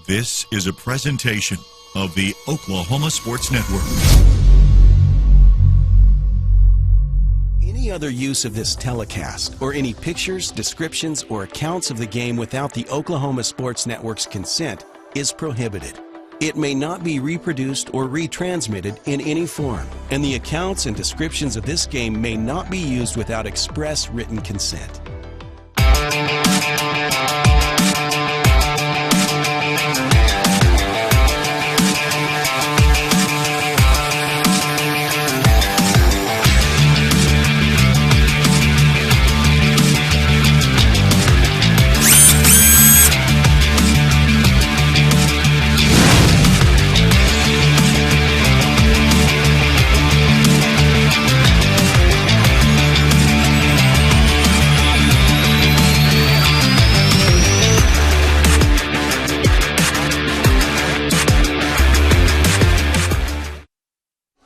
This is a presentation of the Oklahoma Sports Network. Any other use of this telecast or any pictures, descriptions, or accounts of the game without the Oklahoma Sports Network's consent is prohibited. It may not be reproduced or retransmitted in any form, and the accounts and descriptions of this game may not be used without express written consent.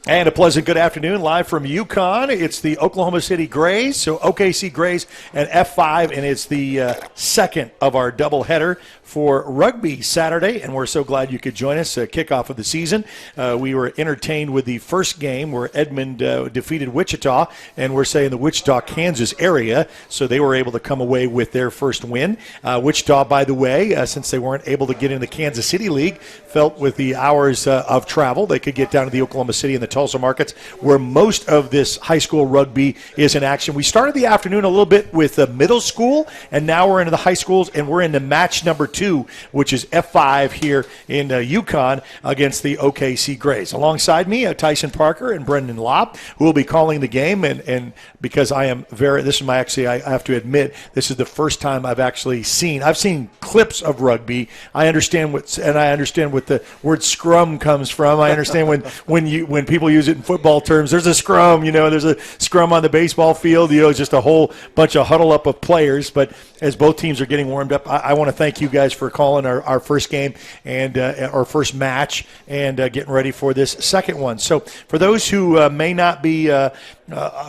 And a pleasant good afternoon, live from UConn. It's the Oklahoma City Grays, so OKC Grays and F5, and it's the second of our doubleheader for Rugby Saturday, and we're so glad you could join us, kickoff of the season. We were entertained with the first game where Edmond defeated Wichita, and we're saying the Wichita, Kansas area, so they were able to come away with their first win. Wichita, by the way, since they weren't able to get in the Kansas City League, felt with the hours of travel they could get down to the Oklahoma City and the Tulsa markets where most of this high school rugby is in action. We started the afternoon a little bit with the middle school, and now we're into the high schools, and we're into match number 2, which is F5 here in UConn against the OKC Grays. Alongside me, Tyson Parker and Brendan Lopp, who will be calling the game, and because I am I have to admit, this is the first time I've seen clips of rugby. I understand what the word scrum comes from. I understand when people use it in football terms, there's a scrum, there's a scrum on the baseball field, it's just a whole bunch of huddle up of players. But as both teams are getting warmed up, I want to thank you guys for calling our first game and our first match and getting ready for this second one. So for those who may not be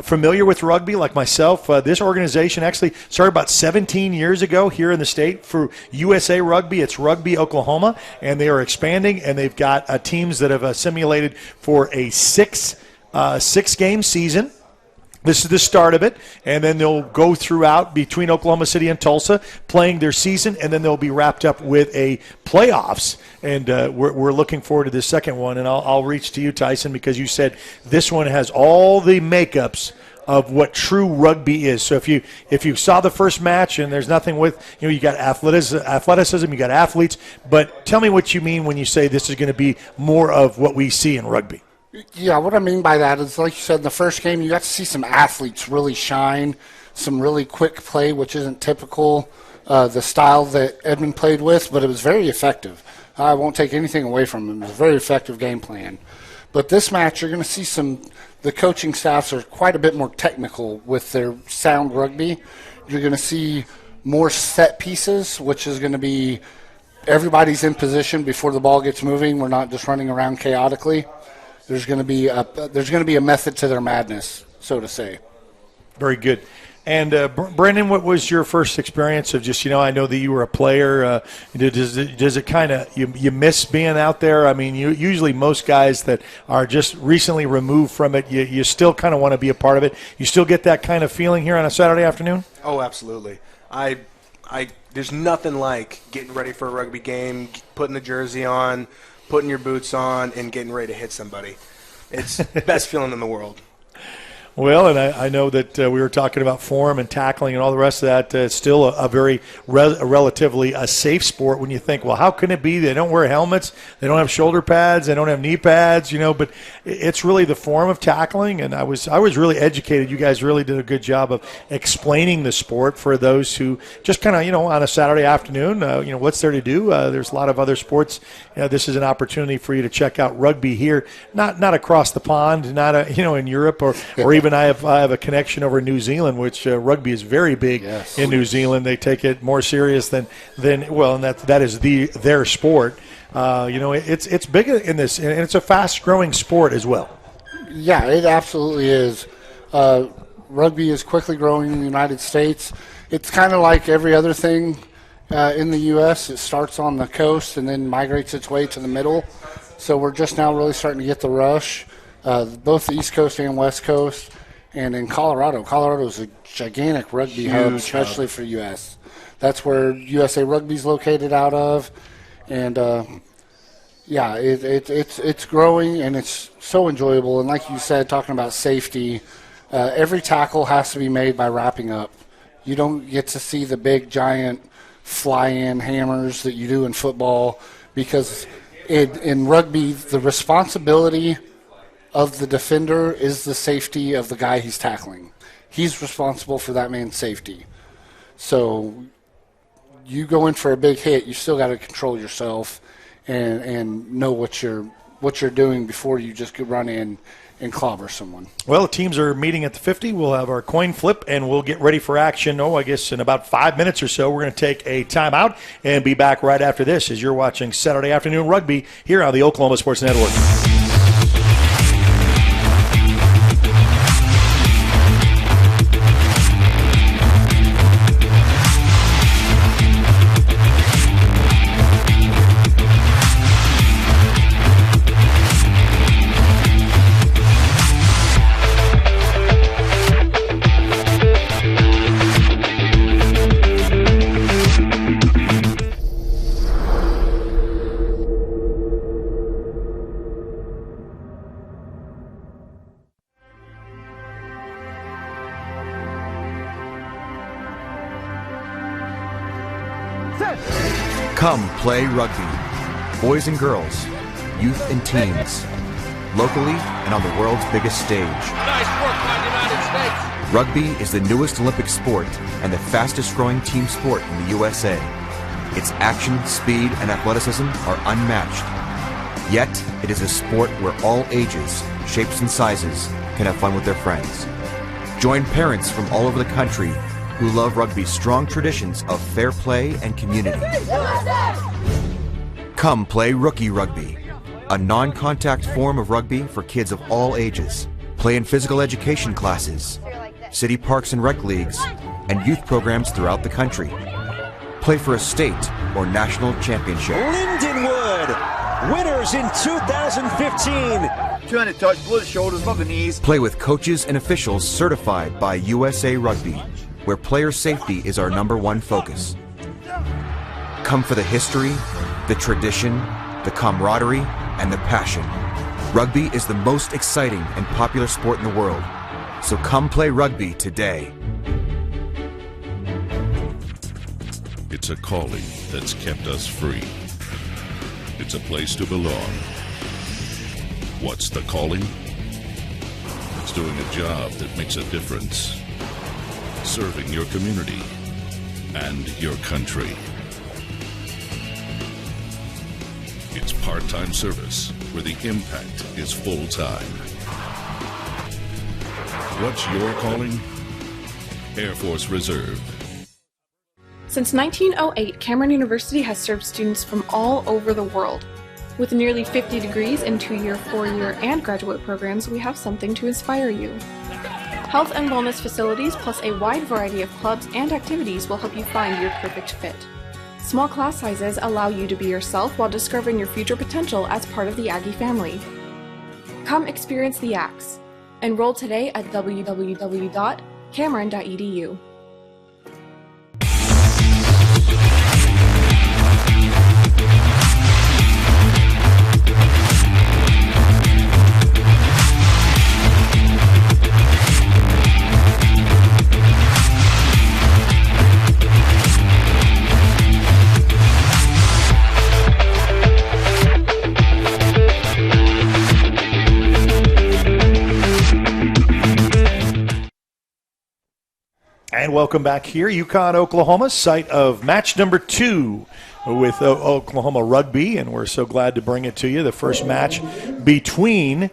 familiar with rugby like myself, this organization actually started about 17 years ago here in the state for USA Rugby. It's Rugby Oklahoma, and they are expanding, and they've got teams that have simulated for a six-game season. This is the start of it, and then they'll go throughout between Oklahoma City and Tulsa playing their season, and then they'll be wrapped up with a playoffs. And we're looking forward to this second one, and I'll reach to you, Tyson, because you said this one has all the makeups of what true rugby is. So if you saw the first match and there's nothing with, you got athleticism, you got athletes, but tell me what you mean when you say this is going to be more of what we see in rugby. Yeah, what I mean by that is, like you said, in the first game, you got to see some athletes really shine, some really quick play, which isn't typical, the style that Edmond played with, but it was very effective. I won't take anything away from him. It was a very effective game plan. But this match, you're going to see the coaching staffs are quite a bit more technical with their sound rugby. You're going to see more set pieces, which is going to be everybody's in position before the ball gets moving. We're not just running around chaotically. There's going to be a method to their madness, so to say. Very good. And Brendan, what was your first experience of just, I know that you were a player. Does it kind of, you miss being out there? I mean, usually most guys that are just recently removed from it, you still kind of want to be a part of it. You still get that kind of feeling here on a Saturday afternoon? Oh, absolutely. There's nothing like getting ready for a rugby game, putting the jersey on, putting your boots on, and getting ready to hit somebody. It's the best feeling in the world. Well, and I know that we were talking about form and tackling and all the rest of that. It's still a very relatively a safe sport when you think, well, how can it be? They don't wear helmets. They don't have shoulder pads. They don't have knee pads, but it's really the form of tackling. And I was really educated. You guys really did a good job of explaining the sport for those who just kind of, on a Saturday afternoon, what's there to do? There's a lot of other sports. This is an opportunity for you to check out rugby here, not across the pond, not in Europe or even I have a connection over in New Zealand, which rugby is very big in New Zealand. They take it more serious than and that is their sport. It's big in this, and it's a fast-growing sport as well. Yeah, it absolutely is. Rugby is quickly growing in the United States. It's kind of like every other thing in the U.S. It starts on the coast and then migrates its way to the middle. So we're just now really starting to get the rush, both the East Coast and West Coast. And in Colorado is a gigantic rugby hub, especially for U.S. That's where USA Rugby is located out of. And, it's growing, and it's so enjoyable. And like you said, talking about safety, every tackle has to be made by wrapping up. You don't get to see the big, giant fly-in hammers that you do in football, because in rugby, the responsibility of the defender is the safety of the guy he's tackling. He's responsible for that man's safety. So you go in for a big hit, you still got to control yourself and know what you're doing before you just run in and clobber someone. Well, the teams are meeting at the 50. We'll have our coin flip, and we'll get ready for action. I guess in about 5 minutes or so, we're going to take a timeout and be back right after this as you're watching Saturday Afternoon Rugby here on the Oklahoma Sports Network. Come play rugby. Boys and girls, youth and teens, locally and on the world's biggest stage. Nice work by the United States. Rugby is the newest Olympic sport and the fastest growing team sport in the USA. Its action, speed, and athleticism are unmatched. Yet, it is a sport where all ages, shapes, and sizes can have fun with their friends. Join parents from all over the country who love rugby's strong traditions of fair play and community. Come play Rookie Rugby, a non-contact form of rugby for kids of all ages. Play in physical education classes, city parks and rec leagues, and youth programs throughout the country. Play for a state or national championship. Lindenwood, winners in 2015. 200 touch, below the shoulders, above the knees. Play with coaches and officials certified by USA Rugby, where player safety is our #1 focus. Come for the history, the tradition, the camaraderie, and the passion. Rugby is the most exciting and popular sport in the world, so come play rugby today. It's a calling that's kept us free. It's a place to belong. What's the calling? It's doing a job that makes a difference. Serving your community and your country. It's part-time service where the impact is full-time. What's your calling? Air Force Reserve. Since 1908, Cameron University has served students from all over the world. With nearly 50 degrees in 2-year, 4-year, and graduate programs, we have something to inspire you. Health and wellness facilities plus a wide variety of clubs and activities will help you find your perfect fit. Small class sizes allow you to be yourself while discovering your future potential as part of the Aggie family. Come experience the Axe. Enroll today at www.cameron.edu. And welcome back here, Yukon, Oklahoma, site of match number 2 with Oklahoma Rugby, and we're so glad to bring it to you. The first match between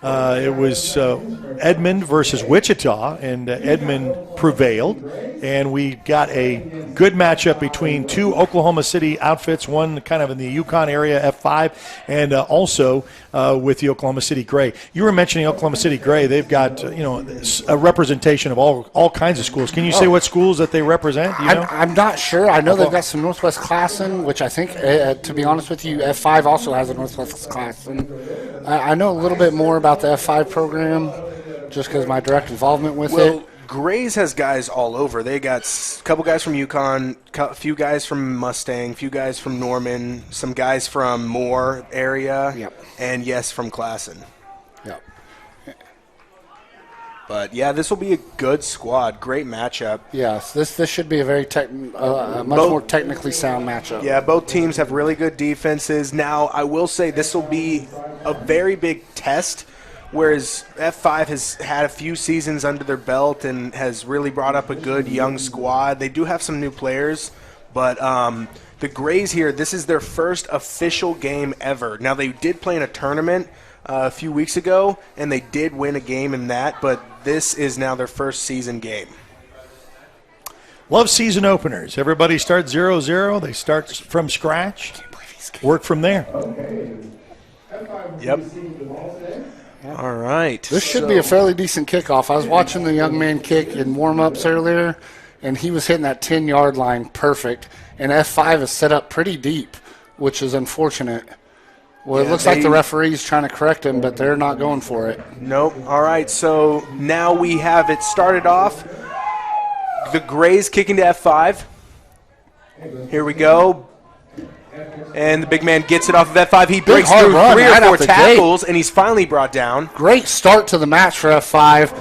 It was Edmond versus Wichita, and Edmond prevailed. And we got a good matchup between two Oklahoma City outfits, one kind of in the Yukon area, F5, and also with the Oklahoma City Gray. You were mentioning Oklahoma City Gray. They've got a representation of all kinds of schools. Can you say what schools that they represent? Do you know? I'm not sure. I know they've got some Northwest Classen, which I think, to be honest with you, F5 also has a Northwest Classen. I know a little bit more about the F5 program just because of my direct involvement with it. Grays has guys all over. They got a couple guys from Yukon, a few guys from Mustang, a few guys from Norman, some guys from Moore area, and yes, from Classen. Yep. But yeah, this will be a good squad. Great matchup. Yes, this should be a very much more technically sound matchup. Yeah, both teams have really good defenses. Now, I will say this will be a very big test. Whereas F5 has had a few seasons under their belt and has really brought up a good young squad. They do have some new players, but the Grays here, this is their first official game ever. Now, they did play in a tournament a few weeks ago, and they did win a game in that, but this is now their first season game. Love season openers. Everybody starts 0-0. They start from scratch, work from there. Yep. All right. This should be a fairly decent kickoff. I was watching the young man kick in warm-ups earlier, and he was hitting that 10-yard line perfect. And F5 is set up pretty deep, which is unfortunate. Well, it looks like the referee's trying to correct him, but they're not going for it. Nope. All right, so now we have it started off. The Grays kicking to F5. Here we go. And the big man gets it off of F5. He breaks through 3 or 4 tackles, and he's finally brought down. Great start to the match for F5.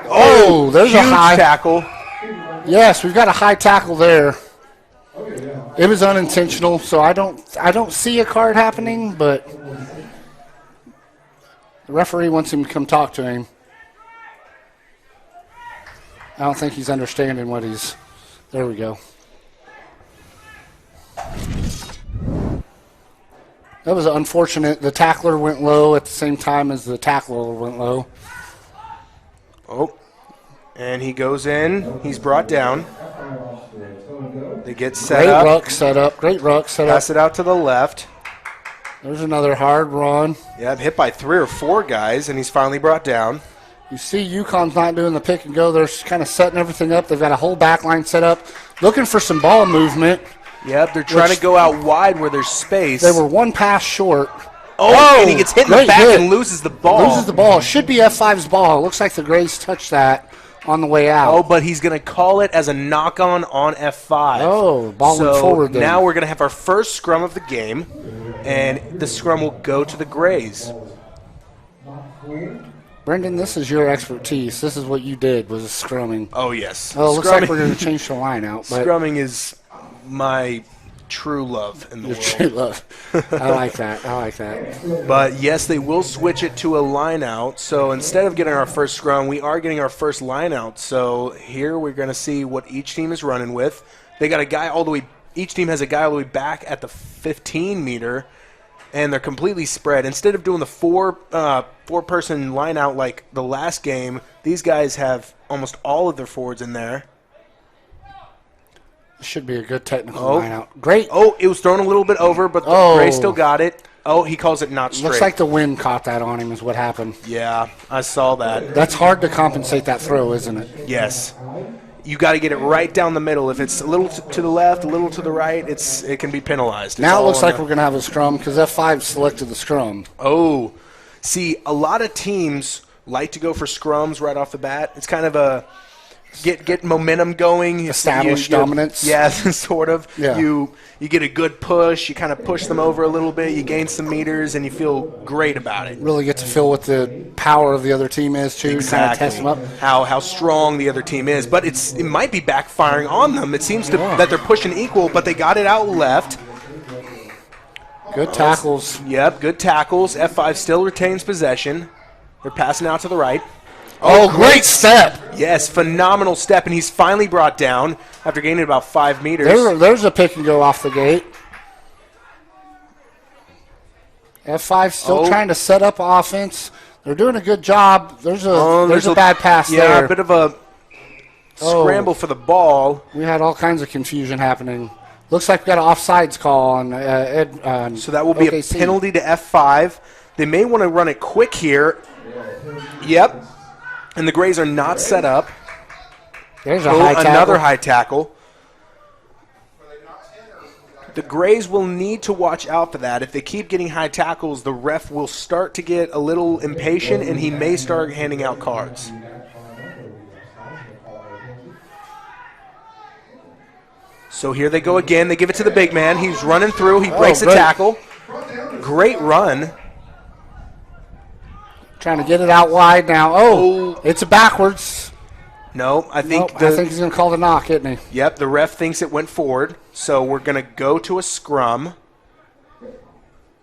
Oh, there's a high tackle. Yes, we've got a high tackle there. It was unintentional, so I don't see a card happening, but the referee wants him to come talk to him. I don't think he's understanding what he's. There we go. That was unfortunate. The tackler went low at the same time as the tackler went low. Oh, and he goes in. He's brought down. They get set up. Great ruck set up. Great ruck set up. Pass it out to the left. There's another hard run. Yeah, hit by 3 or 4 guys, and he's finally brought down. You see UConn's not doing the pick and go. They're kind of setting everything up. They've got a whole back line set up, looking for some ball movement. Yep, they're trying to go out wide where there's space. They were one pass short. Oh, and he gets hit in the back and loses the ball. Loses the ball. Should be F5's ball. It looks like the Grays touched that on the way out. Oh, but he's going to call it as a knock-on on F5. Oh, ball went forward then. Now we're going to have our first scrum of the game, and the scrum will go to the Grays. Brendan, this is your expertise. This is what you did, was scrumming. Oh, yes. Oh, it looks like we're going to change the line out. But scrumming is my true love in the world. True love. I like that. I like that. But, yes, they will switch it to a line out. So instead of getting our first scrum, we are getting our first line out. So here we're going to see what each team is running with. They got a guy all the way – each team has a guy all the way back at the 15-meter, and they're completely spread. Instead of doing the four-person line out like the last game, these guys have almost all of their forwards in there. Should be a good technical line out. Great. Oh, it was thrown a little bit over, but the Gray still got it. Oh, he calls it not straight. Looks like the wind caught that on him is what happened. Yeah, I saw that. That's hard to compensate that throw, isn't it? Yes. You got to get it right down the middle. If it's a little to the left, a little to the right, it can be penalized. Now it looks like we're going to have a scrum because F5 selected the scrum. Oh. See, a lot of teams like to go for scrums right off the bat. It's kind of a get momentum going. Establish dominance. Yeah, sort of. Yeah. You get a good push. You kind of push them over a little bit. You gain some meters, and you feel great about it. Really get to feel what the power of the other team is, too. Exactly. Kind of test them up. How strong the other team is. But it might be backfiring on them. It seems that they're pushing equal, but they got it out left. Good tackles. Yep, good tackles. F5 still retains possession. They're passing out to the right. Oh, great step. Yes, phenomenal step, and he's finally brought down after gaining about 5 meters. There's a pick and go off the gate. F5 still trying to set up offense. They're doing a good job. There's a bad pass there. Yeah, a bit of a scramble for the ball. We had all kinds of confusion happening. Looks like we got an offsides call on so that will be OKC. a penalty to F5. They may want to run it quick here. Yep. And the Grays are not set up. There's a high tackle. Another high tackle. The Grays will need to watch out for that. If they keep getting high tackles, the ref will start to get a little impatient, and he may start handing out cards. So here they go again. They give it to the big man. He's running through. He breaks the tackle. Great run. Trying to get it out wide now. It's a backwards. No, I think I think he's going to call the knock, isn't he? Yep, the ref thinks it went forward. So we're going to go to a scrum.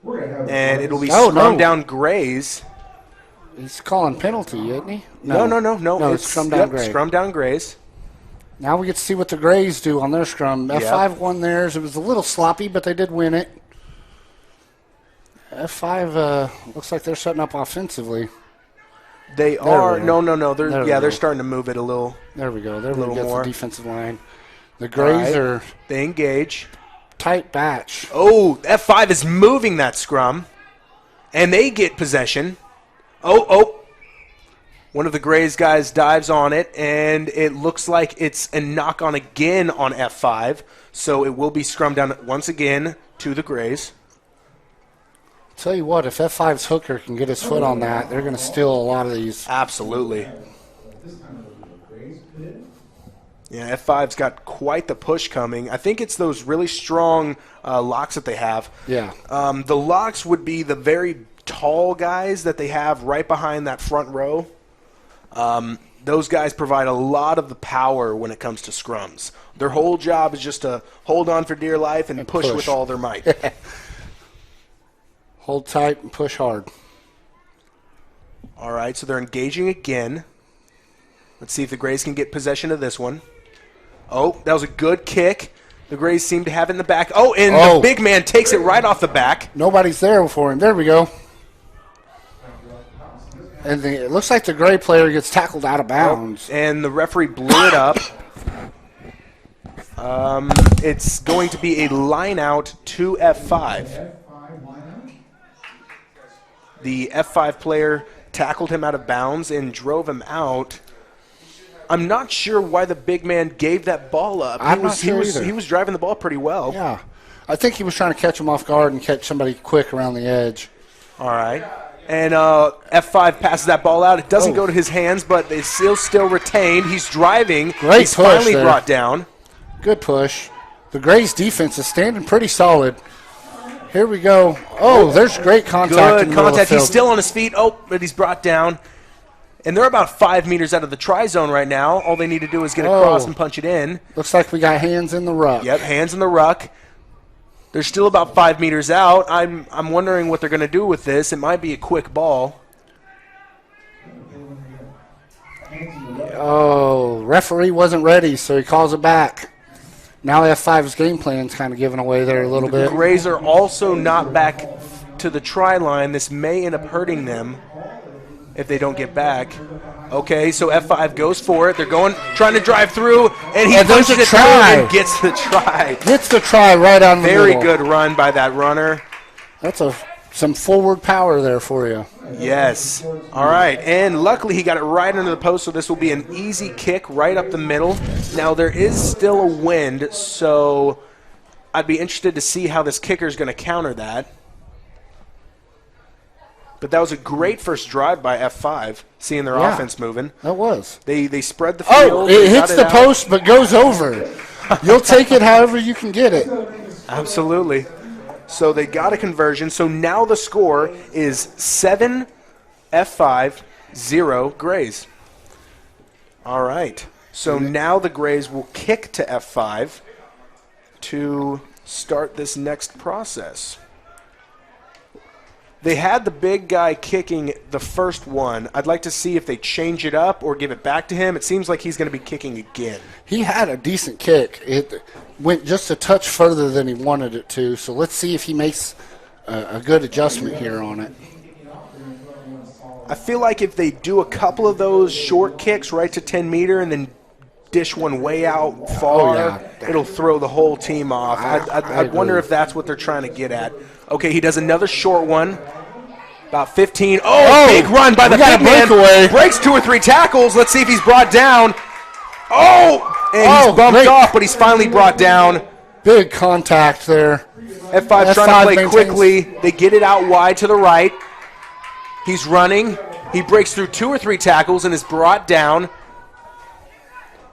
And it'll be scrum down Grays. He's calling penalty, isn't he? No. It's scrum down Grays. Scrum down Grays. Now we get to see what the Grays do on their scrum. F5 won theirs. It was a little sloppy, but they did win it. F5 looks like they're setting up offensively. They are. No. They're starting to move it a little. There we go. There we go. More. The defensive line. The Grays are. They engage. Tight batch. Oh, F5 is moving that scrum. And they get possession. One of the Grays guys dives on it, and it looks like it's a knock on again on F5. So it will be scrum down once again to the Grays. Tell you what, if F5's hooker can get his foot on that, they're going to steal a lot of these. Absolutely. Yeah, F5's got quite the push coming. I think it's those really strong locks that they have. Yeah. The locks would be the very tall guys that they have right behind that front row. Those guys provide a lot of the power when it comes to scrums. Their whole job is just to hold on for dear life and push with all their might. Hold tight and push hard. All right, so they're engaging again. Let's see if the Grays can get possession of this one. Oh, that was a good kick. The Grays seem to have it in the back. The big man takes it right off the back. Nobody's there for him. There we go. And it looks like the Gray player gets tackled out of bounds. And the referee blew it up. It's going to be a line out to F5. The F5 player tackled him out of bounds and drove him out. I'm not sure why the big man gave that ball up. I'm not sure either. He was driving the ball pretty well. Yeah. I think he was trying to catch him off guard and catch somebody quick around the edge. All right. And F5 passes that ball out. It doesn't go to his hands, but it's still retained. He's driving. Great He's push finally there. brought down. Good push. The Grays defense is standing pretty solid. Here we go. There's great contact. Good contact. He's still on his feet. But he's brought down. And they're about 5 meters out of the try zone right now. All they need to do is get across and punch it in. Looks like we got hands in the ruck. Yep, hands in the ruck. They're still about 5 meters out. I'm wondering what they're going to do with this. It might be a quick ball. Referee wasn't ready, so he calls it back. Now F5's game plan's kind of given away there a little bit. The Grays are also not back to the try line. This may end up hurting them if they don't get back. Okay, so F5 goes for it. They're trying to drive through, and he pushes it through and gets the try. Gets the try right on the Very middle. good run by that runner. That's some forward power there for you. Yes. All right, and luckily he got it right under the post, so this will be an easy kick right up the middle. Now, there is still a wind, so I'd be interested to see how this kicker is going to counter that. But that was a great first drive by F5, seeing their offense moving. That was. They spread the field. It hits the post but goes over. You'll take it however you can get it. Absolutely. So they got a conversion. So now the score is 7 F5, 0 Grays. All right. So now the Grays will kick to F5 to start this next process. They had the big guy kicking the first one. I'd like to see if they change it up or give it back to him. It seems like he's going to be kicking again. He had a decent kick. It went just a touch further than he wanted it to. So let's see if he makes a good adjustment here on it. I feel like if they do a couple of those short kicks right to 10 meter and then dish one way out far, it'll throw the whole team off. I wonder if that's what they're trying to get at. Okay, he does another short one. About 15. Big run by the big man. Breaks 2 or 3 tackles. Let's see if he's brought down. He's bumped off, but he's finally brought down. Big contact there. F5 trying to play quickly. They get it out wide to the right. He's running. He breaks through 2 or 3 tackles and is brought down.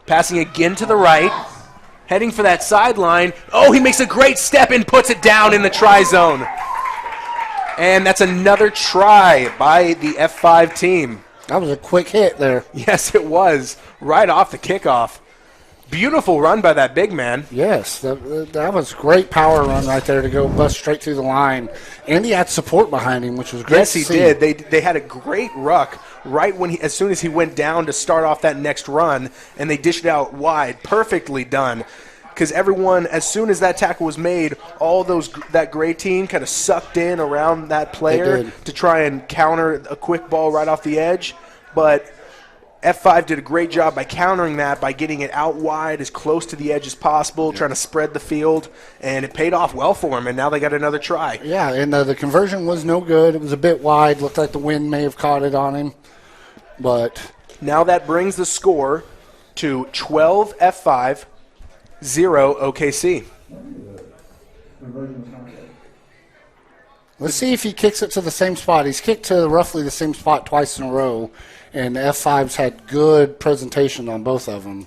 Passing again to the right. Heading for that sideline. He makes a great step and puts it down in the try zone. And that's another try by the F5 team. That was a quick hit there. Yes, it was. Right off the kickoff. Beautiful run by that big man. Yes, that was great power run right there to go bust straight through the line. And he had support behind him, which was great. Yes, he did. They had a great ruck right as soon as he went down to start off that next run, and they dished it out wide. Perfectly done. Because everyone, as soon as that tackle was made, that Gray team kind of sucked in around that player to try and counter a quick ball right off the edge. But F5 did a great job by countering that, by getting it out wide as close to the edge as possible, trying to spread the field, and it paid off well for them, and now they got another try. Yeah, and the conversion was no good. It was a bit wide. Looked like the wind may have caught it on him. But now that brings the score to 12 F5, 0 OKC. Let's see if he kicks it to the same spot. He's kicked to roughly the same spot twice in a row, and F5's had good presentation on both of them.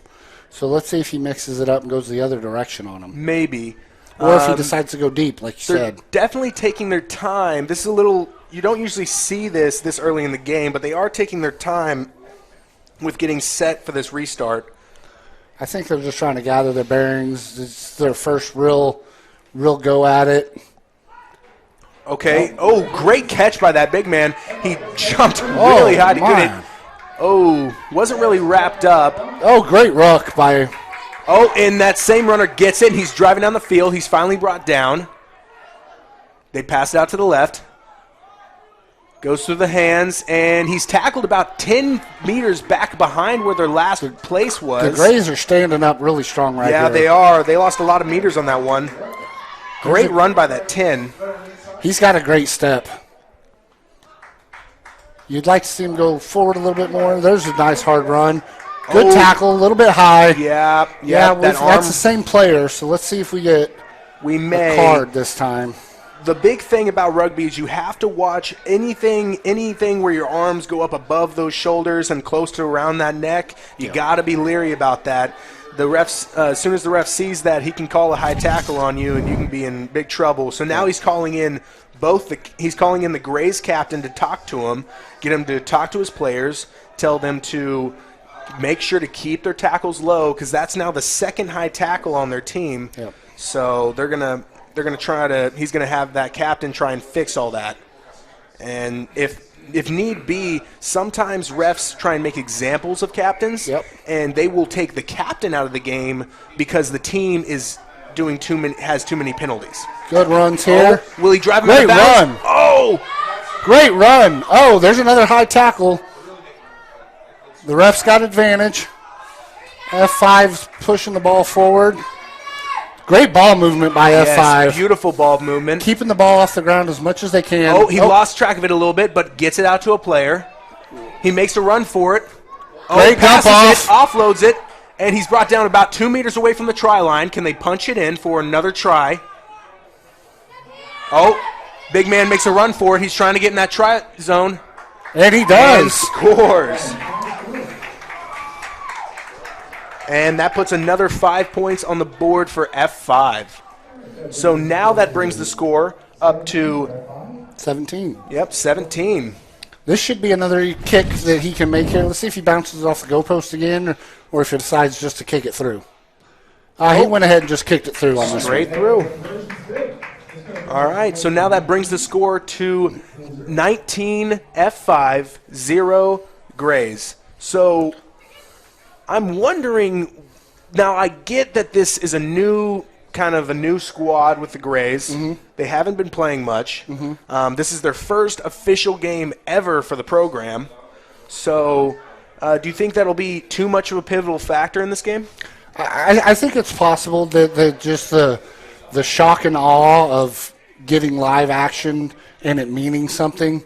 So let's see if he mixes it up and goes the other direction on them. Maybe. Or if he decides to go deep, like you said. Definitely taking their time. This is a little – you don't usually see this early in the game, but they are taking their time with getting set for this restart. I think they're just trying to gather their bearings. It's their first real go at it. Okay. Great catch by that big man. He jumped really high to get it. Wasn't really wrapped up. Great ruck by... and that same runner gets it. He's driving down the field. He's finally brought down. They pass it out to the left. Goes through the hands, and he's tackled about 10 meters back behind where their last place was. The Grays are standing up really strong right here. Yeah, they are. They lost a lot of meters on that one. Great run by that 10. He's got a great step. You'd like to see him go forward a little bit more. There's a nice hard run. Good tackle, a little bit high. Yeah. That's the same player, so let's see if we get a card this time. The big thing about rugby is you have to watch anything where your arms go up above those shoulders and close to around that neck. You got to be leery about that. The refs, as soon as the ref sees that, he can call a high tackle on you, and you can be in big trouble. So now he's calling in the Grays captain to talk to him, get him to talk to his players, tell them to make sure to keep their tackles low, because that's now the second high tackle on their team. Yep. So they're gonna he's gonna have that captain try and fix all that. And if need be, sometimes refs try and make examples of captains, and they will take the captain out of the game because the team is has too many penalties. Good runs here. Will he drive him out of bounds? Great run. There's another high tackle. The ref's got advantage. F5's pushing the ball forward. Great ball movement by F5. Beautiful ball movement. Keeping the ball off the ground as much as they can. He lost track of it a little bit, but gets it out to a player. He makes a run for it. Great dump off. Offloads it, and he's brought down about 2 meters away from the try line. Can they punch it in for another try? Big man makes a run for it. He's trying to get in that try zone. And he does. And scores. And that puts another 5 points on the board for F5. So now that brings the score up to 17. Yep, 17. This should be another kick that he can make here. Let's see if he bounces it off the goalpost again or if he decides just to kick it through. He went ahead and just kicked it through on this Straight through. All right, so now that brings the score to 19 F5, 0 Grays. So I'm wondering, now I get that this is a new kind of a new squad with the Grays. They haven't been playing much. This is their first official game ever for the program. So do you think that'll be too much of a pivotal factor in this game? I think it's possible that just the shock and awe of getting live action and it meaning something,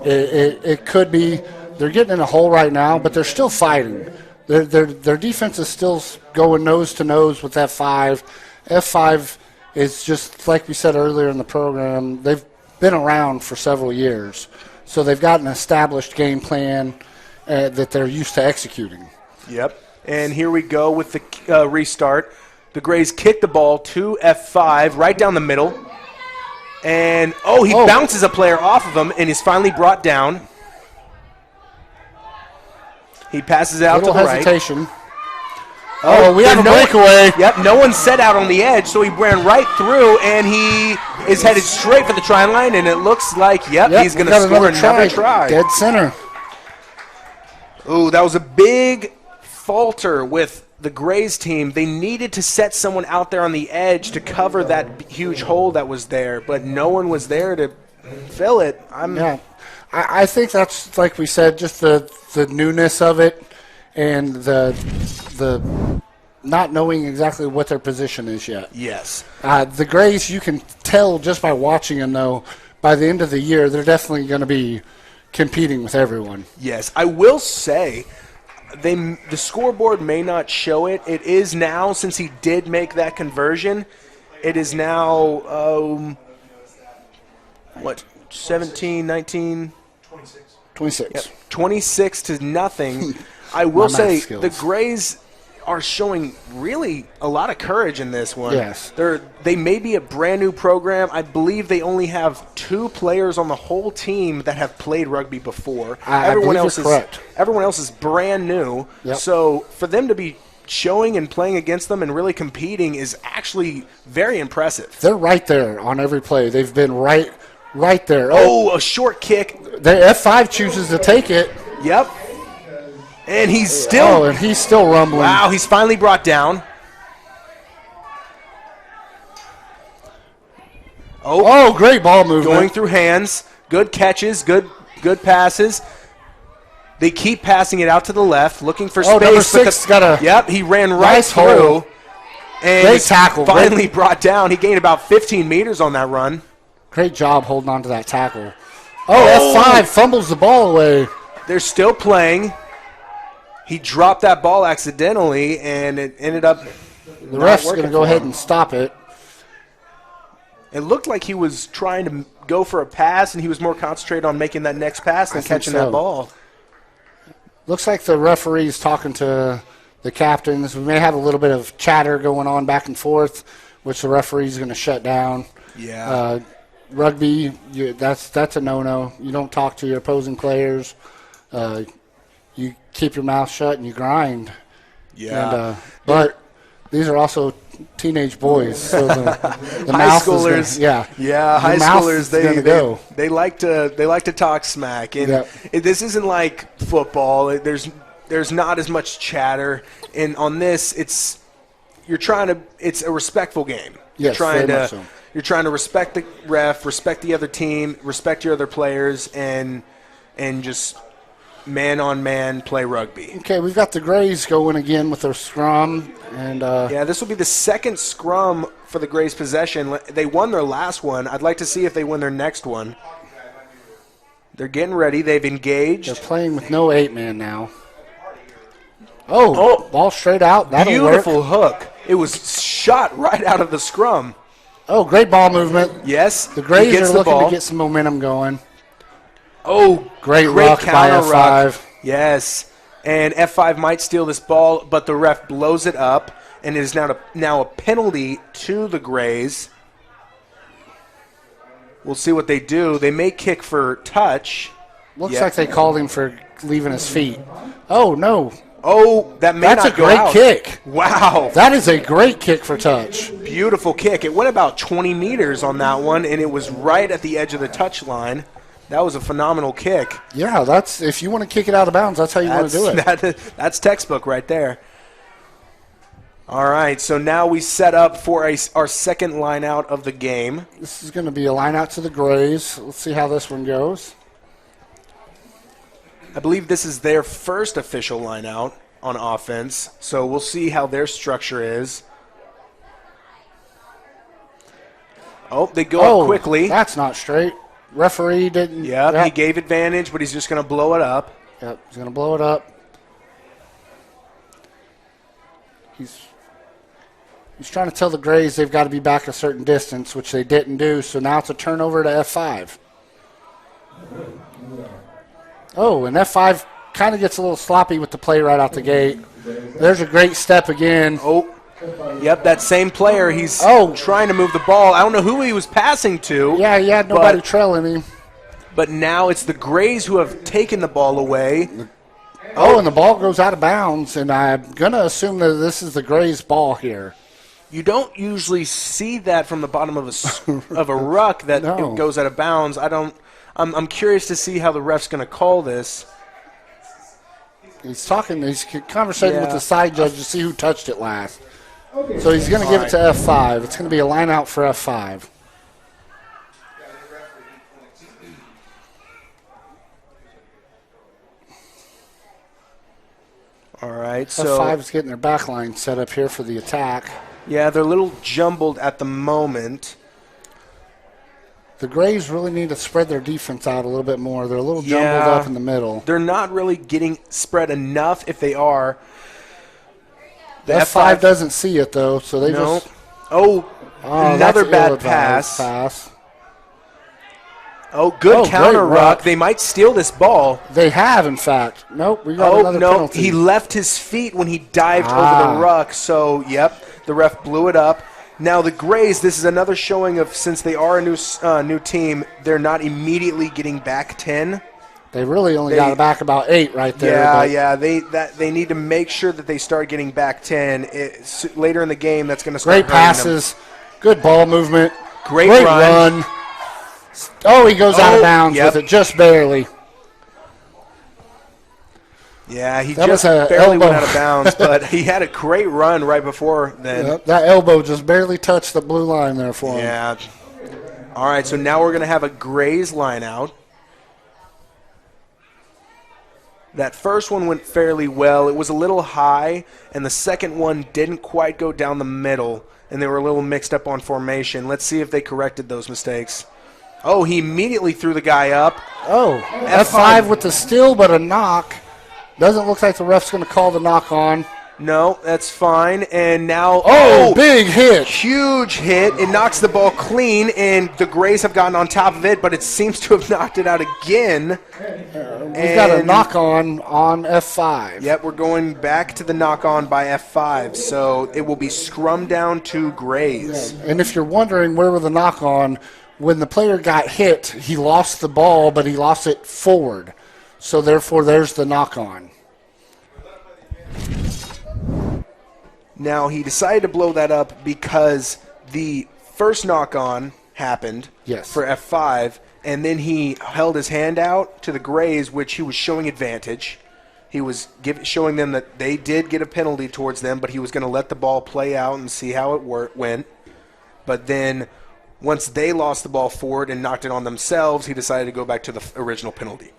it could be. They're getting in a hole right now, but they're still fighting. Their defense is still going nose to nose with F5. F5 is just like we said earlier in the program. They've been around for several years, so they've got an established game plan that they're used to executing. Yep. And here we go with the restart. The Grays kick the ball to F5 right down the middle. And, he bounces a player off of him and is finally brought down. He passes out to the hesitation. Right. We have a breakaway. Yep, no one set out on the edge, so he ran right through, and he is headed straight for the try line, and it looks like, he's going to score another try. Dead center. Ooh, that was a big falter with the Grays team. They needed to set someone out there on the edge to cover that huge hole that was there, but no one was there to fill it. I think that's, like we said, just the newness of it and the not knowing exactly what their position is yet. Yes. The Grays, you can tell just by watching them, though, by the end of the year, they're definitely going to be competing with everyone. Yes. I will say the scoreboard may not show it. It is now, since he did make that conversion, it is now, 17, 19? 26. Yep, 26 to nothing. I will say the Grays are showing really a lot of courage in this one. Yes. They may be a brand new program. I believe they only have 2 players on the whole team that have played rugby before. Everyone else is correct. Everyone else is brand new. Yep. So for them to be showing and playing against them and really competing is actually very impressive. They're right there on every play. They've been right there. A short kick. The F5 chooses to take it. Yep. And he's still rumbling. Wow, he's finally brought down. Great ball movement. Going through hands. Good catches, good passes. They keep passing it out to the left, looking for space. Number 6 got a Yep, he ran right nice through. Hole. And great tackle. Finally brought down. He gained about 15 meters on that run. Great job holding on to that tackle. F5 fumbles the ball away. They're still playing. He dropped that ball accidentally, and it ended up the ref's going to go ahead and stop it. It looked like he was trying to go for a pass, and he was more concentrated on making that next pass than catching that ball. Looks like the referee's talking to the captains. We may have a little bit of chatter going on back and forth, which the referee's going to shut down. Yeah. Rugby, that's a no-no. You don't talk to your opposing players. You keep your mouth shut and you grind. Yeah. And, but these are also teenage boys, so the high mouth schoolers. Is gonna, high schoolers. They like to talk smack, and this isn't like football. There's not as much chatter, and on this, it's a respectful game. Yes, You're trying to respect the ref, respect the other team, respect your other players, and just man-on-man play rugby. Okay, we've got the Grays going again with their scrum. And this will be the second scrum for the Grays' possession. They won their last one. I'd like to see if they win their next one. They're getting ready. They've engaged. They're playing with no 8-man now. Ball straight out. That'll beautiful work. Hook. It was shot right out of the scrum. Great ball movement. Yes. The Grays are looking to get some momentum going. Great ruck by F5. Ruck. Yes. And F5 might steal this ball, but the ref blows it up, and it is now a penalty to the Grays. We'll see what they do. They may kick for touch. Looks like they called him for leaving his feet. Oh, no. That may not go out. That's a great kick. Wow. That is a great kick for touch. Beautiful kick. It went about 20 meters on that one, and it was right at the edge of the touch line. That was a phenomenal kick. Yeah, that's if you want to kick it out of bounds, that's how you want to do it. That's textbook right there. All right, so now we set up for our second line out of the game. This is going to be a line out to the Grays. Let's see how this one goes. I believe this is their first official line out on offense, so we'll see how their structure is. Oh, they go up quickly. That's not straight. Referee didn't. Yep, he gave advantage, but he's just going to blow it up. Yep, he's going to blow it up. He's trying to tell the Grays they've got to be back a certain distance, which they didn't do, so now it's a turnover to F5. Oh, and F5 kind of gets a little sloppy with the play right out the gate. There's a great step again. Oh, yep, that same player. He's trying to move the ball. I don't know who he was passing to. Yeah, he had nobody trailing him. But now it's the Grays who have taken the ball away. Oh, and the ball goes out of bounds, and I'm going to assume that this is the Grays' ball here. You don't usually see that from the bottom of a ruck that it goes out of bounds. I'm curious to see how the ref's going to call this. He's conversating with the side judge to see who touched it last. So he's going to give it to F5. It's going to be a line out for F5. All right, so F5 is getting their back line set up here for the attack. Yeah, they're a little jumbled at the moment. The Grays really need to spread their defense out a little bit more. They're a little jumbled up in the middle. They're not really getting spread enough if they are. The F5 doesn't see it, though, so they just... Another bad pass. Oh, good counter ruck. They might steal this ball. They have, in fact. Nope, we got another penalty. He left his feet when he dived over the ruck. So, the ref blew it up. Now the Grays, this is another showing of, since they are a new team, they're not immediately getting back 10. They really only got back about 8 right there. They need to make sure that they start getting back 10. Later in the game, that's going to start great passes, them. Good ball movement, great run. Oh, he goes out of bounds with it just barely. Yeah, he just barely went out of bounds, but he had a great run right before then. Yep, that elbow just barely touched the blue line there for him. Yeah. All right, so now we're going to have a Grays line out. That first one went fairly well. It was a little high, and the second one didn't quite go down the middle, and they were a little mixed up on formation. Let's see if they corrected those mistakes. Oh, he immediately threw the guy up. Oh, F5 with the steal, but a knock. Doesn't look like the ref's going to call the knock on. No, that's fine. And now, big hit. Huge hit. It knocks the ball clean, and the Grays have gotten on top of it, but it seems to have knocked it out again. We've got a knock on F5. Yep, we're going back to the knock on by F5, so it will be scrum down to Grays. Yeah. And if you're wondering where were the knock on, when the player got hit, he lost the ball, but he lost it forward. So, therefore, there's the knock-on. Now, he decided to blow that up because the first knock-on happened for F5, and then he held his hand out to the Grays, which he was showing advantage. He was showing them that they did get a penalty towards them, but he was going to let the ball play out and see how it went. But then once they lost the ball forward and knocked it on themselves, he decided to go back to the original penalty.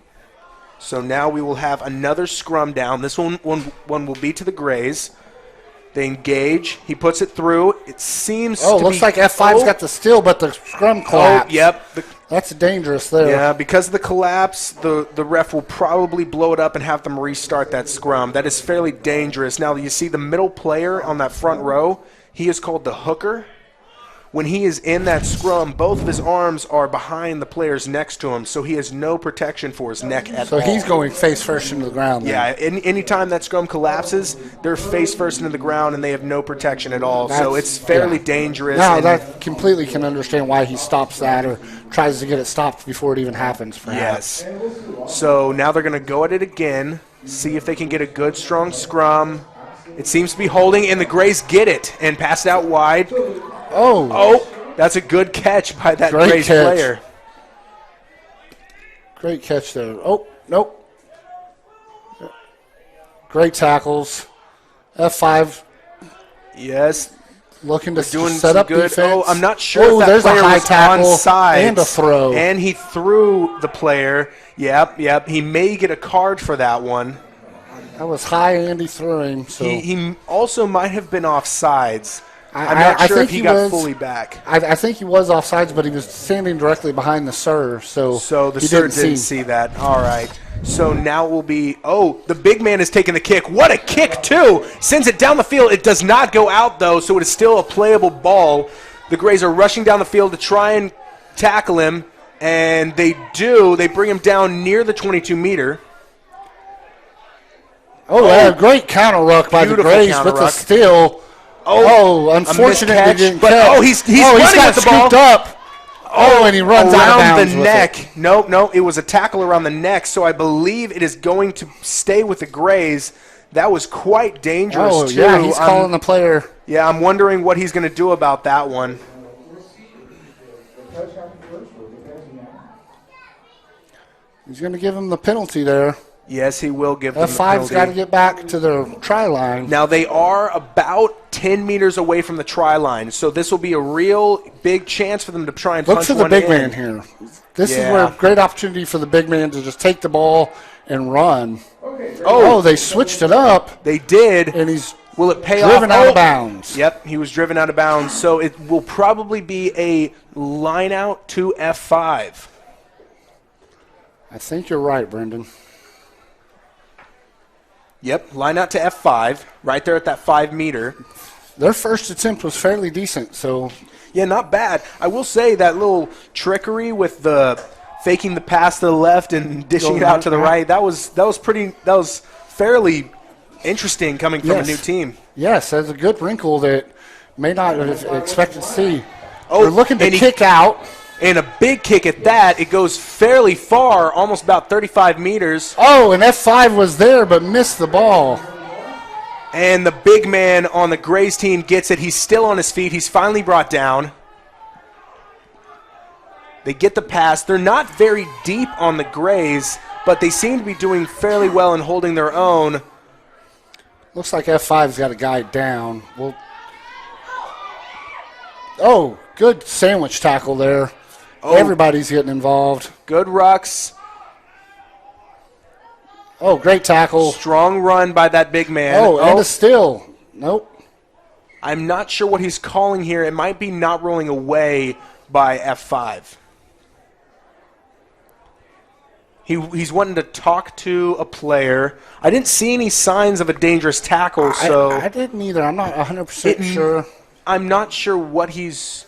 So now we will have another scrum down. This one will be to the Grays. They engage. He puts it through. It seems to looks like F5's got the steal, but the scrum collapsed. That's dangerous there. Yeah, because of the collapse, the ref will probably blow it up and have them restart that scrum. That is fairly dangerous. Now, you see the middle player on that front row, he is called the hooker. When he is in that scrum, both of his arms are behind the players next to him, so he has no protection for his neck at all. So he's going face first into the ground then. Yeah, any time that scrum collapses, they're face first into the ground, and they have no protection at all. So it's fairly dangerous. Now, that completely can understand why he stops that or tries to get it stopped before it even happens, perhaps. Yes. So now they're going to go at it again, see if they can get a good, strong scrum. It seems to be holding, and the Grays get it and pass it out wide. Oh, that's a good catch by that Grays player. Great catch there. Oh, nope. Great tackles. F5 Yes. Looking to Doing set some up good. defense. Oh, I'm not sure if that there's player a high was tackle onside. and a throw. And he threw the player. Yep. He may get a card for that one. That was high and he threw him. So. He also might have been offsides. I'm I not sure think if he got fully back. I think he was offsides, but he was standing directly behind the serve. So the serve didn't see that. All right. So now it will be, the big man is taking the kick. What a kick, too. Sends it down the field. It does not go out, though, so it is still a playable ball. The Grays are rushing down the field to try and tackle him, and they do. They bring him down near the 22-meter. Great counter ruck by the Grays with the steal. Unfortunately, he didn't catch. He's running with the ball. Up. And he runs out of bounds the neck. No, it was a tackle around the neck, so I believe it is going to stay with the Grays. That was quite dangerous, too. Yeah, he's calling the player. Yeah, I'm wondering what he's going to do about that one. He's going to give him the penalty there. Yes, he will give them the penalty. F5's got to get back to the try line. Now, they are about 10 meters away from the try line, so this will be a real big chance for them to try and punch one in. Look for the big man here. This is where great opportunity for the big man to just take the ball and run. They switched it up. They did. And he's will it pay driven out of bounds. Yep, he was driven out of bounds, so it will probably be a line out to F5. I think you're right, Brendan. Yep, line out to F5, right there at that 5 meter. Their first attempt was fairly decent, so. Yeah, not bad. I will say that little trickery with the faking the pass to the left and dishing it out to the right, that was fairly interesting coming from a new team. Yes, that's a good wrinkle that may not have expected to see. They're looking to kick out. And a big kick at that. It goes fairly far, almost about 35 meters. And F5 was there but missed the ball. And the big man on the Grays team gets it. He's still on his feet. He's finally brought down. They get the pass. They're not very deep on the Grays, but they seem to be doing fairly well in holding their own. Looks like F5's got a guy down. Good sandwich tackle there. Everybody's getting involved. Good rucks. Great tackle. Strong run by that big man. And a steal. Nope. I'm not sure what he's calling here. It might be not rolling away by F5. He's wanting to talk to a player. I didn't see any signs of a dangerous tackle, so I didn't either. I'm not 100% sure. I'm not sure what he's.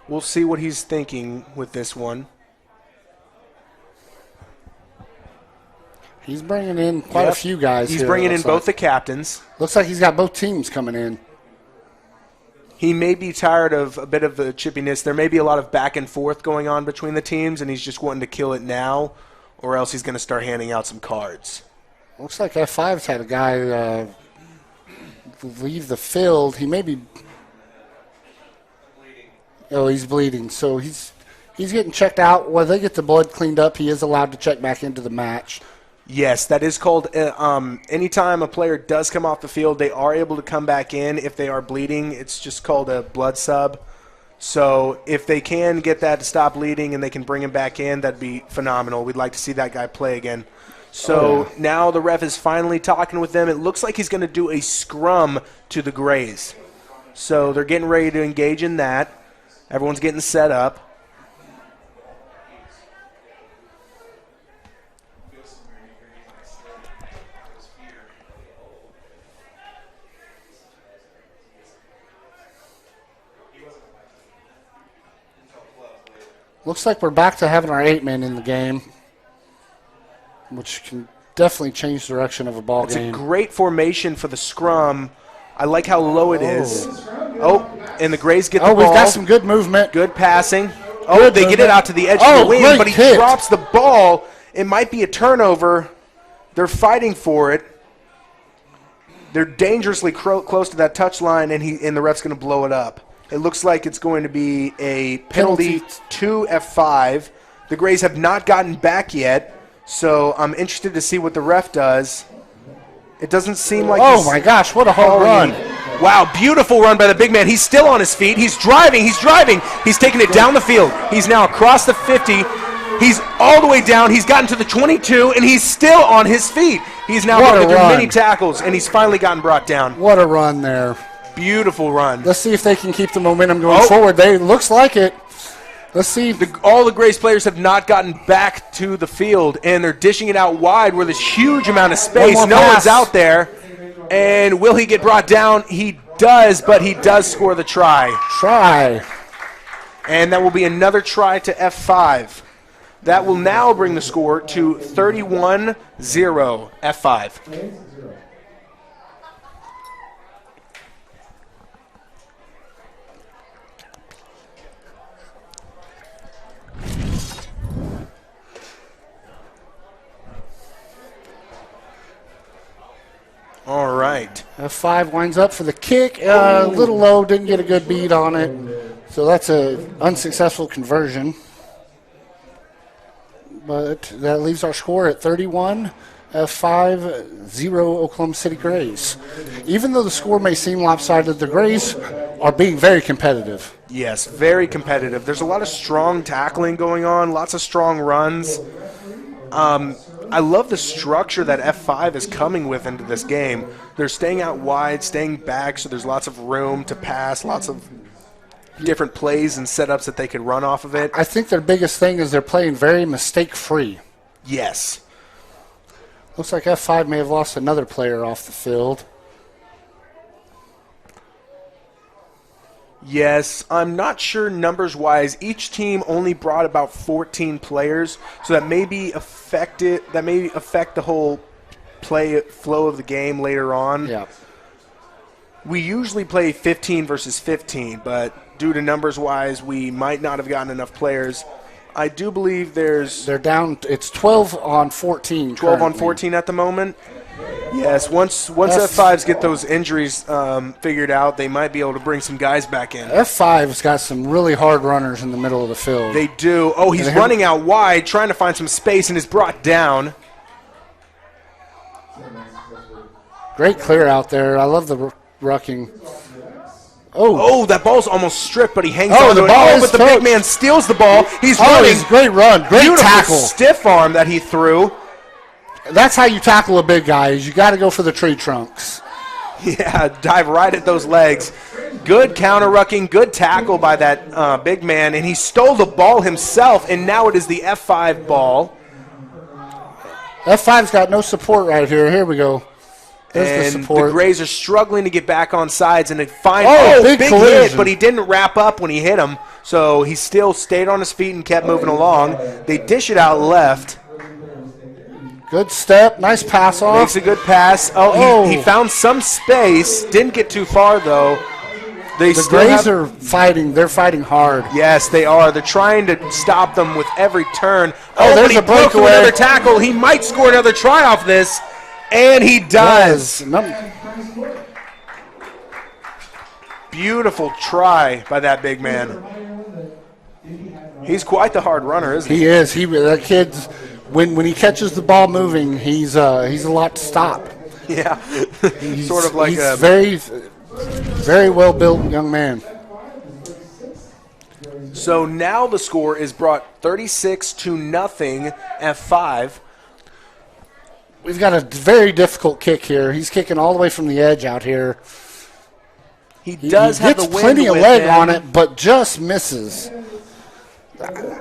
We'll see what he's thinking with this one. He's bringing in quite a few guys. He's bringing in both the captains. Looks like he's got both teams coming in. He may be tired of a bit of the chippiness. There may be a lot of back and forth going on between the teams, and he's just wanting to kill it now, or else he's going to start handing out some cards. Looks like F5's had a guy leave the field. He may be... he's bleeding. So he's getting checked out. While they get the blood cleaned up, he is allowed to check back into the match. Yes, that is called anytime a player does come off the field, they are able to come back in if they are bleeding. It's just called a blood sub. So if they can get that to stop bleeding and they can bring him back in, that'd be phenomenal. We'd like to see that guy play again. So now the ref is finally talking with them. It looks like he's going to do a scrum to the Grays. So they're getting ready to engage in that. Everyone's getting set up. Looks like we're back to having our 8-man in the game, which can definitely change the direction of a ball game. It's a great formation for the scrum. I like how low it is. And the Grays get the ball. We've got some good movement. Good passing. They get it out to the edge of the wing, but he drops the ball. It might be a turnover. They're fighting for it. They're dangerously close to that touch line, and the ref's going to blow it up. It looks like it's going to be a penalty to F5. The Grays have not gotten back yet, so I'm interested to see what the ref does. It doesn't seem like Oh, my gosh, what a hard run. Wow, beautiful run by the big man. He's still on his feet. He's driving. He's taking it down the field. He's now across the 50. He's all the way down. He's gotten to the 22, and he's still on his feet. He's now going through many tackles, and he's finally gotten brought down. What a run there. Beautiful run. Let's see if they can keep the momentum going forward. Looks like it. Let's see. All the Grays players have not gotten back to the field, and they're dishing it out wide where there's huge amount of space. No one's out there. And will he get brought down? He does, but he does score the try. And that will be another try to F5. That will now bring the score to 31-0 F5. All right. F5 winds up for the kick. A little low, didn't get a good beat on it. So that's an unsuccessful conversion. But that leaves our score at 31, F5, 0 Oklahoma City Grays. Even though the score may seem lopsided, the Grays are being very competitive. Yes, very competitive. There's a lot of strong tackling going on, lots of strong runs. I love the structure that F5 is coming with into this game. They're staying out wide, staying back, so there's lots of room to pass, lots of different plays and setups that they could run off of it. I think their biggest thing is they're playing very mistake-free. Yes. Looks like F5 may have lost another player off the field. Yes, I'm not sure numbers-wise. Each team only brought about 14 players, so that may affect the whole flow of the game later on. Yeah. We usually play 15 versus 15, but due to numbers-wise, we might not have gotten enough players. I do believe they're down. It's 12 on 14. 12 on 14 at the moment. Yes, once F5s get those injuries figured out, they might be able to bring some guys back in. F5's got some really hard runners in the middle of the field. They do. Oh, he's running out wide, trying to find some space, and is brought down. Great clear out there. I love the rucking. Oh, that ball's almost stripped, but he hangs on to it. But the big man steals the ball. He's running. Great run. Great Beautiful tackle. Stiff arm that he threw. That's how you tackle a big guy, is you got to go for the tree trunks. Yeah, dive right at those legs. Good counter-rucking, good tackle by that big man, and he stole the ball himself, and now it is the F5 ball. F5's got no support right here. Here we go. There's the support. The Grays are struggling to get back on sides, and they find big hit, but he didn't wrap up when he hit him, so he still stayed on his feet and kept moving along. They dish it out left. Good step, nice pass off. Makes a good pass. He found some space. Didn't get too far, though. The Grays are fighting. They're fighting hard. Yes, they are. They're trying to stop them with every turn. There's but he a breakaway. broke through another tackle. He might score another try off this, and he does. Beautiful try by that big man. He's quite the hard runner, isn't he? He is. That kid's... When he catches the ball moving, he's a lot to stop. Yeah, sort of like he's a very, very well built young man. So now the score is brought 36-0 F5. We've got a very difficult kick here. He's kicking all the way from the edge out here. He gets plenty of leg on it, but just misses.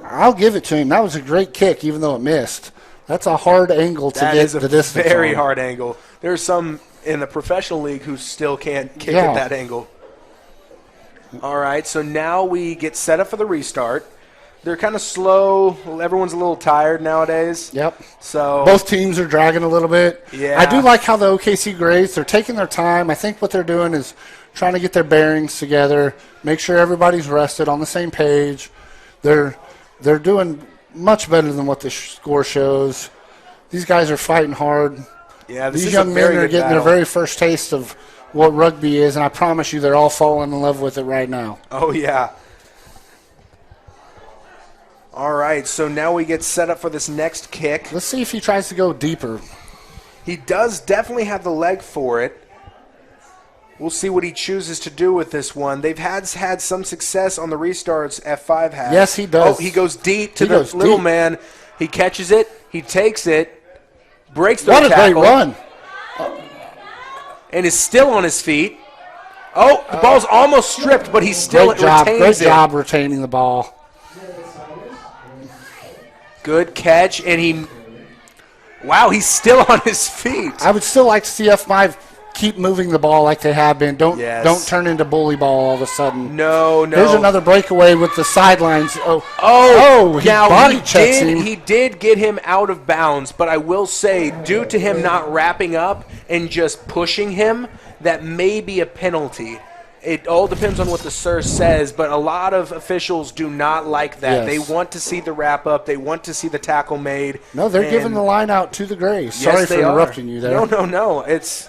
I'll give it to him. That was a great kick, even though it missed. That's a hard angle to get the distance. That is a very hard angle. There's some in the professional league who still can't kick at that angle. All right, so now we get set up for the restart. They're kind of slow. Everyone's a little tired nowadays. Yep. So both teams are dragging a little bit. Yeah. I do like how the OKC Grays, they're taking their time. I think what they're doing is trying to get their bearings together, make sure everybody's rested on the same page. They're doing much better than what the score shows. These guys are fighting hard. Yeah, these young men are getting their very first taste of what rugby is, and I promise you they're all falling in love with it right now. Oh, yeah. All right, so now we get set up for this next kick. Let's see if he tries to go deeper. He does definitely have the leg for it. We'll see what he chooses to do with this one. They've had some success on the restarts. F5 has. Yes, he does. Oh, he goes deep to the little man. He catches it. He takes it. Breaks the tackle. What a great run. And is still on his feet. Oh, the ball's almost stripped, but he still retains it. Great job retaining the ball. Good catch, and wow, he's still on his feet. I would still like to see F5 keep moving the ball like they have been. Don't turn into bully ball all of a sudden. No. There's another breakaway with the sidelines. He body checks him. He did get him out of bounds, but I will say, due to him not wrapping up and just pushing him, that may be a penalty. It all depends on what the SIR says, but a lot of officials do not like that. Yes. They want to see the wrap up. They want to see the tackle made. No, they're giving the line out to the Grays. Sorry for interrupting you there. No. It's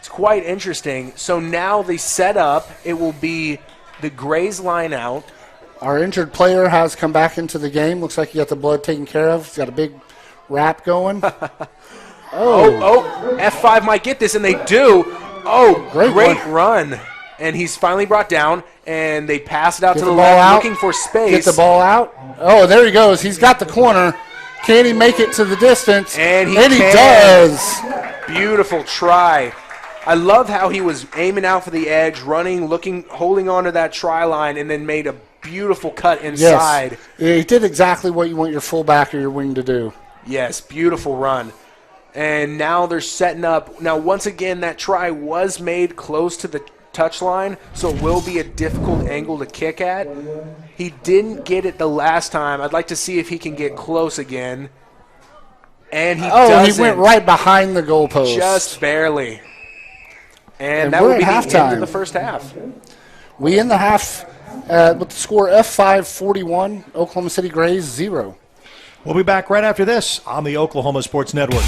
quite interesting. So now the setup, it will be the Grays line out. Our injured player has come back into the game. Looks like he got the blood taken care of. He's got a big wrap going. F5 might get this, and they do. Oh, great run. And he's finally brought down, and they pass it out to the left, looking for space. Get the ball out. Oh, there he goes. He's got the corner. Can he make it to the distance? And he does. Beautiful try. I love how he was aiming out for the edge, running, holding on to that try line, and then made a beautiful cut inside. Yes. He did exactly what you want your fullback or your wing to do. Yes, beautiful run. And now they're setting up. Now, once again, that try was made close to the touchline, so it will be a difficult angle to kick at. He didn't get it the last time. I'd like to see if he can get close again. And he doesn't. He went right behind the goalpost. Just barely. And that would be the end of the first half. We end the half with the score F5 41, Oklahoma City Grays 0. We'll be back right after this on the Oklahoma Sports Network.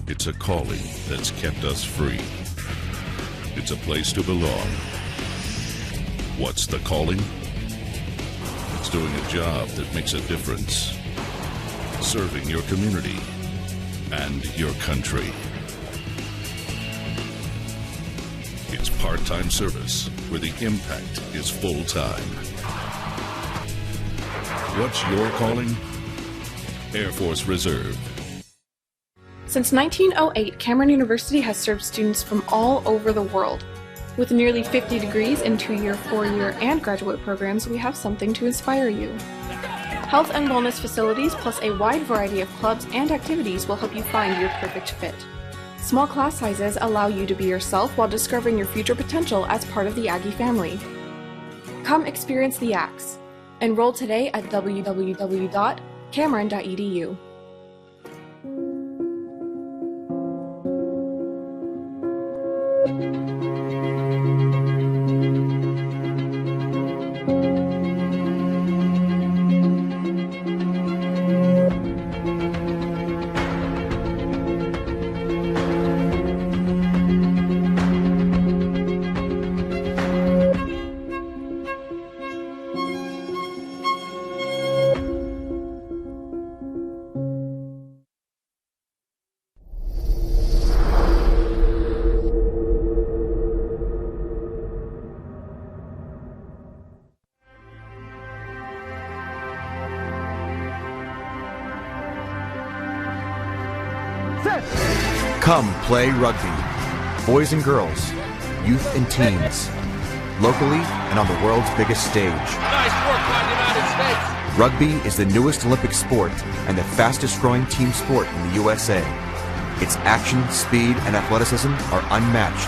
It's a calling that's kept us free. It's a place to belong. What's the calling? It's doing a job that makes a difference. Serving your community and your country. It's part-time service where the impact is full-time. What's your calling? Air Force Reserve. Since 1908, Cameron University has served students from all over the world. With nearly 50 degrees in 2-year, 4-year, and graduate programs, we have something to inspire you. Health and wellness facilities plus a wide variety of clubs and activities will help you find your perfect fit. Small class sizes allow you to be yourself while discovering your future potential as part of the Aggie family. Come experience the Axe. Enroll today at www.cameron.edu. Come play rugby. Boys and girls, youth and teens. Locally and on the world's biggest stage. Nice work by the United States. Rugby is the newest Olympic sport and the fastest growing team sport in the USA. Its action, speed, and athleticism are unmatched.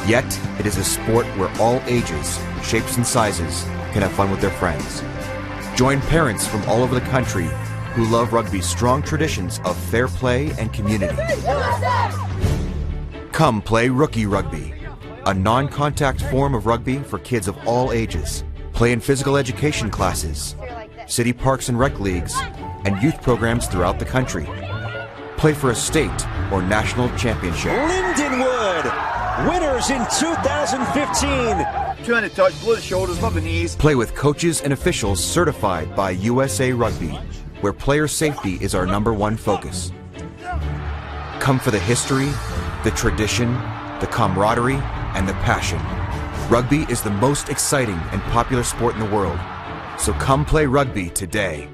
Yet, it is a sport where all ages, shapes, and sizes can have fun with their friends. Join parents from all over the country who love rugby's strong traditions of fair play and community. Come play Rookie Rugby, a non-contact form of rugby for kids of all ages. Play in physical education classes, city parks and rec leagues, and youth programs throughout the country. Play for a state or national championship. Lindenwood, winners in 2015. 200 touch, below the shoulders, above the knees. Play with coaches and officials certified by USA Rugby, where player safety is our #1 focus. Come for the history, the tradition, the camaraderie, and the passion. Rugby is the most exciting and popular sport in the world, so come play rugby today.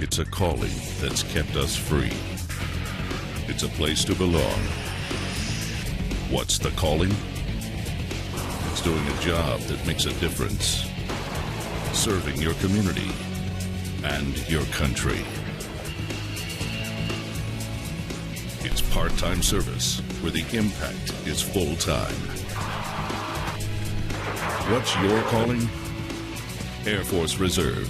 It's a calling that's kept us free. It's a place to belong. What's the calling? It's doing a job that makes a difference. Serving your community and your country. It's part-time service where the impact is full-time. What's your calling? Air Force Reserve.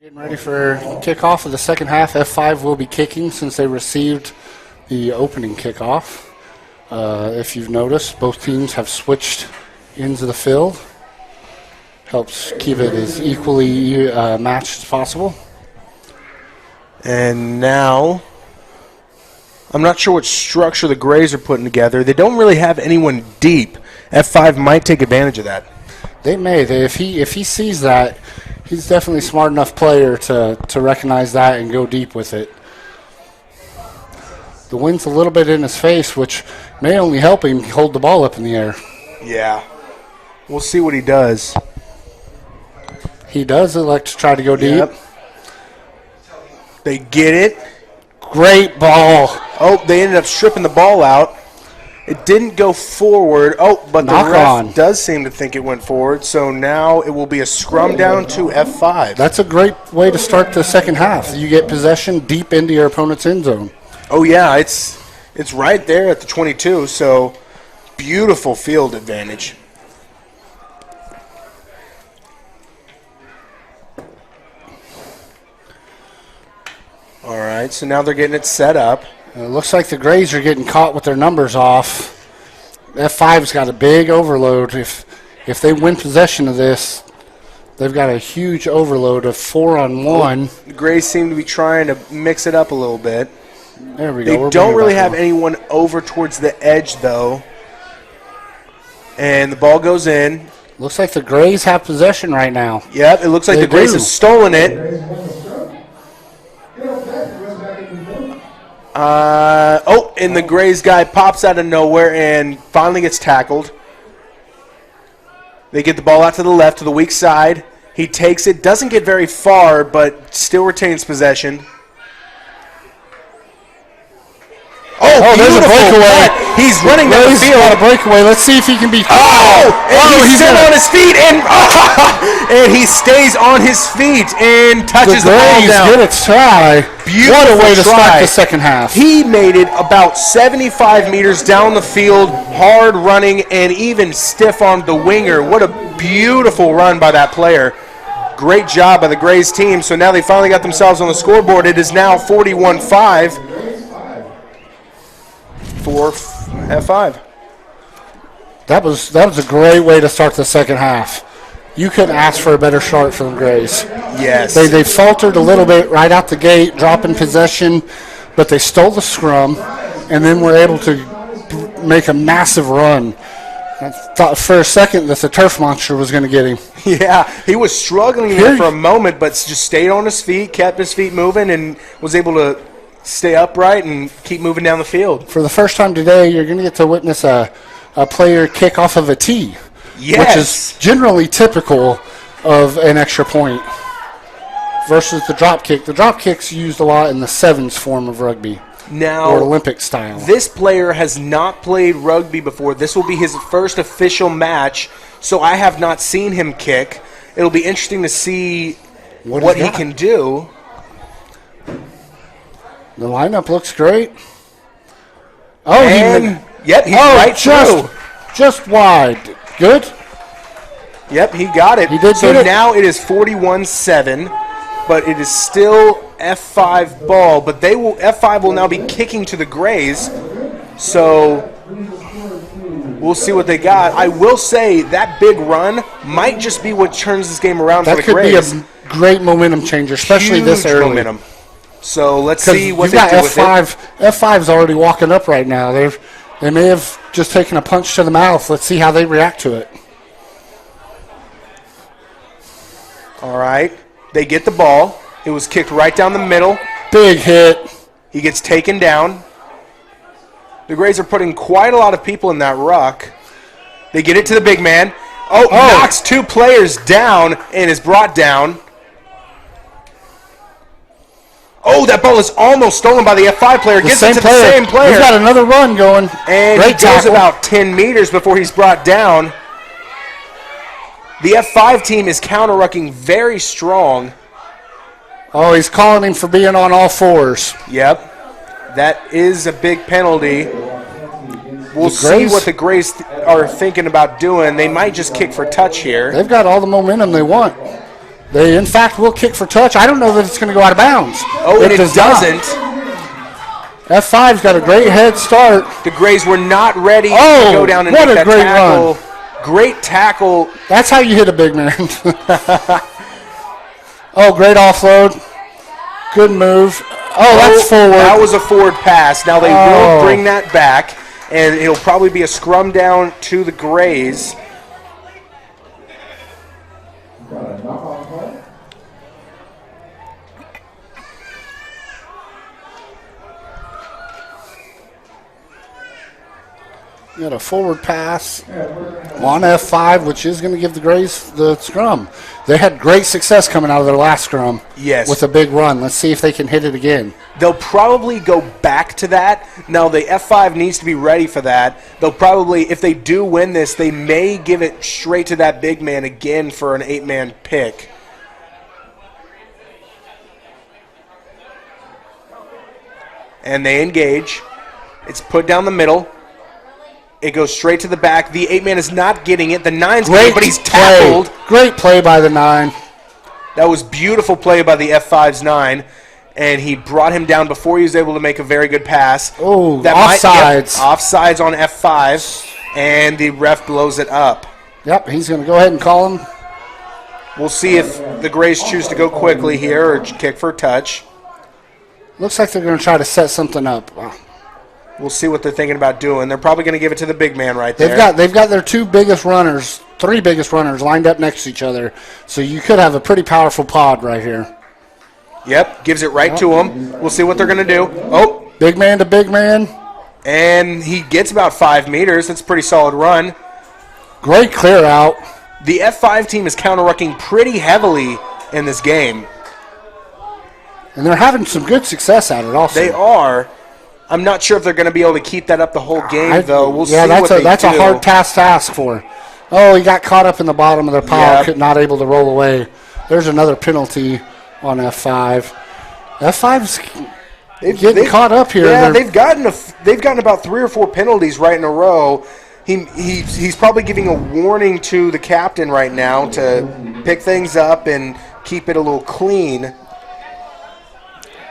Getting ready for kickoff of the second half. F5 will be kicking since they received the opening kickoff. If you've noticed, both teams have switched ends of the field. Helps keep it as equally matched as possible. And now, I'm not sure what structure the Grays are putting together. They don't really have anyone deep. F5 might take advantage of that. They may. If he sees that, he's definitely a smart enough player to recognize that and go deep with it. The wind's a little bit in his face, which may only help him hold the ball up in the air. Yeah. We'll see what he does. He does elect to try to go deep. Yep. They get it. Great ball. Oh, they ended up stripping the ball out. It didn't go forward. Oh, but the ref does seem to think it went forward. So now it will be a scrum down to F5. That's a great way to start the second half. You get possession deep into your opponent's end zone. Oh, yeah. It's right there at the 22. So beautiful field advantage. All right, so now they're getting it set up. It looks like the Grays are getting caught with their numbers off. F5's got a big overload. If they win possession of this, they've got a huge overload of 4-on-1. The Grays seem to be trying to mix it up a little bit. There we go. They don't really have anyone over towards the edge, though. And the ball goes in. Looks like the Grays have possession right now. Yep, it looks like the Grays have stolen it. And the Grays guy pops out of nowhere and finally gets tackled. They get the ball out to the left, to the weak side. He takes it, doesn't get very far, but still retains possession. Oh, there's a breakaway. He's running down the field. Got a breakaway. Let's see if he can be. He's still on his feet, and he stays on his feet and touches the ball down. Good try. Beautiful What a way to try. start the second half. He made it about 75 meters down the field, hard running, and even stiff on the winger. What a beautiful run by that player. Great job by the Grays team. So now they finally got themselves on the scoreboard. It is now 41-5. For F5. That was a great way to start the second half. You couldn't ask for a better start for the Grays. Yes. They faltered a little bit right out the gate, dropping possession, but they stole the scrum and then were able to make a massive run. I thought for a second that the turf monster was going to get him. Yeah, he was struggling there for a moment, but just stayed on his feet, kept his feet moving, and was able to stay upright and keep moving down the field. For the first time today, you're going to get to witness a player kick off of a tee, which is generally typical of an extra point versus the drop kick. The drop kick's used a lot in the sevens form of rugby, now, or Olympic style. This player has not played rugby before. This will be his first official match, so I have not seen him kick. It'll be interesting to see what he can do. The lineup looks great. He's right through. Just wide. Good. Yep, he got it. He did. So now it is 41-7, but it is still F5 ball. But F5 will now be kicking to the Grays. So we'll see what they got. I will say that big run might just be what turns this game around for the Grays. That could be a great momentum changer, especially this early. Momentum. So let's see what they do with it. F5's already walking up right now. They may have just taken a punch to the mouth. Let's see how they react to it. All right. They get the ball. It was kicked right down the middle. Big hit. He gets taken down. The Grays are putting quite a lot of people in that ruck. They get it to the big man. Knocks two players down and is brought down. Oh, that ball is almost stolen by the F5 player. Gets it to the same player. He's got another run going. And he goes about 10 meters before he's brought down. The F5 team is counter-rucking very strong. Oh, he's calling him for being on all fours. Yep. That is a big penalty. We'll see what the Grays are thinking about doing. They might just kick for touch here. They've got all the momentum they want. They, in fact, will kick for touch. I don't know that it's going to go out of bounds. Oh, and it doesn't. F5's got a great head start. The Grays were not ready to go down and make that tackle. Run. Great tackle. That's how you hit a big man. Great offload. Good move. That's forward. That was a forward pass. Now they will bring that back, and it'll probably be a scrum down to the Grays. You got a forward pass on F5, which is going to give the Grays the scrum. They had great success coming out of their last scrum with a big run. Let's see if they can hit it again. They'll probably go back to that. Now, the F5 needs to be ready for that. They'll probably, if they do win this, they may give it straight to that big man again for an 8-man pick. And they engage. It's put down the middle. It goes straight to the back. The 8-man is not getting it. The 9's getting it, but he's tackled. Great play by the 9. That was beautiful play by the F5's 9. And he brought him down before he was able to make a very good pass. Oh, offsides. Offsides on F5. And the ref blows it up. Yep, he's going to go ahead and call him. We'll see if the Grays choose to go quickly here or kick for a touch. Looks like they're going to try to set something up. Wow. We'll see what they're thinking about doing. They're probably going to give it to the big man right there. They've got their three biggest runners lined up next to each other. So you could have a pretty powerful pod right here. Yep, gives it right to him. We'll see what they're going to do. Oh. Big man to big man. And he gets about 5 meters. That's a pretty solid run. Great clear out. The F5 team is counter-rucking pretty heavily in this game. And they're having some good success at it also. They are. I'm not sure if they're going to be able to keep that up the whole game, though. We'll see what they do. That's a hard task to ask for. Oh, he got caught up in the bottom of their pile, not able to roll away. There's another penalty on F5. F5's getting caught up here. Yeah, they've gotten about 3 or 4 penalties right in a row. He's probably giving a warning to the captain right now to pick things up and keep it a little clean.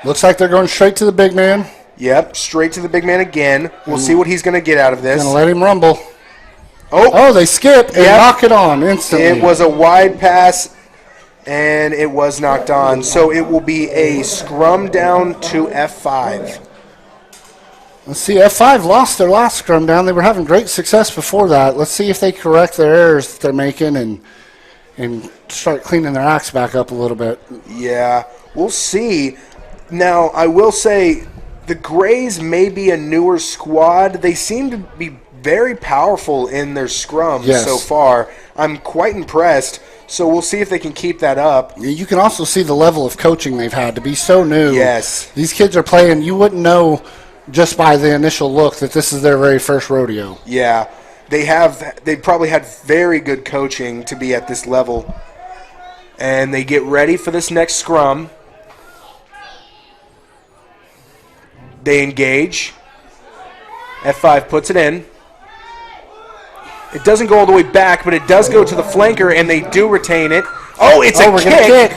Looks like they're going straight to the big man. Yep, straight to the big man again. We'll see what he's going to get out of this. Going to let him rumble. Oh, they skip and knock it on instantly. It was a wide pass, and it was knocked on. So it will be a scrum down to F5. Let's see, F5 lost their last scrum down. They were having great success before that. Let's see if they correct their errors that they're making and start cleaning their acts back up a little bit. Yeah, we'll see. Now, I will say the Grays may be a newer squad. They seem to be very powerful in their scrums so far. I'm quite impressed. So we'll see if they can keep that up. You can also see the level of coaching they've had to be so new. Yes. These kids are playing. You wouldn't know just by the initial look that this is their very first rodeo. Yeah. They probably had very good coaching to be at this level. And they get ready for this next scrum. They engage. F5 puts it in. It doesn't go all the way back, but it does go to the flanker, and they do retain it. Oh, it's a kick.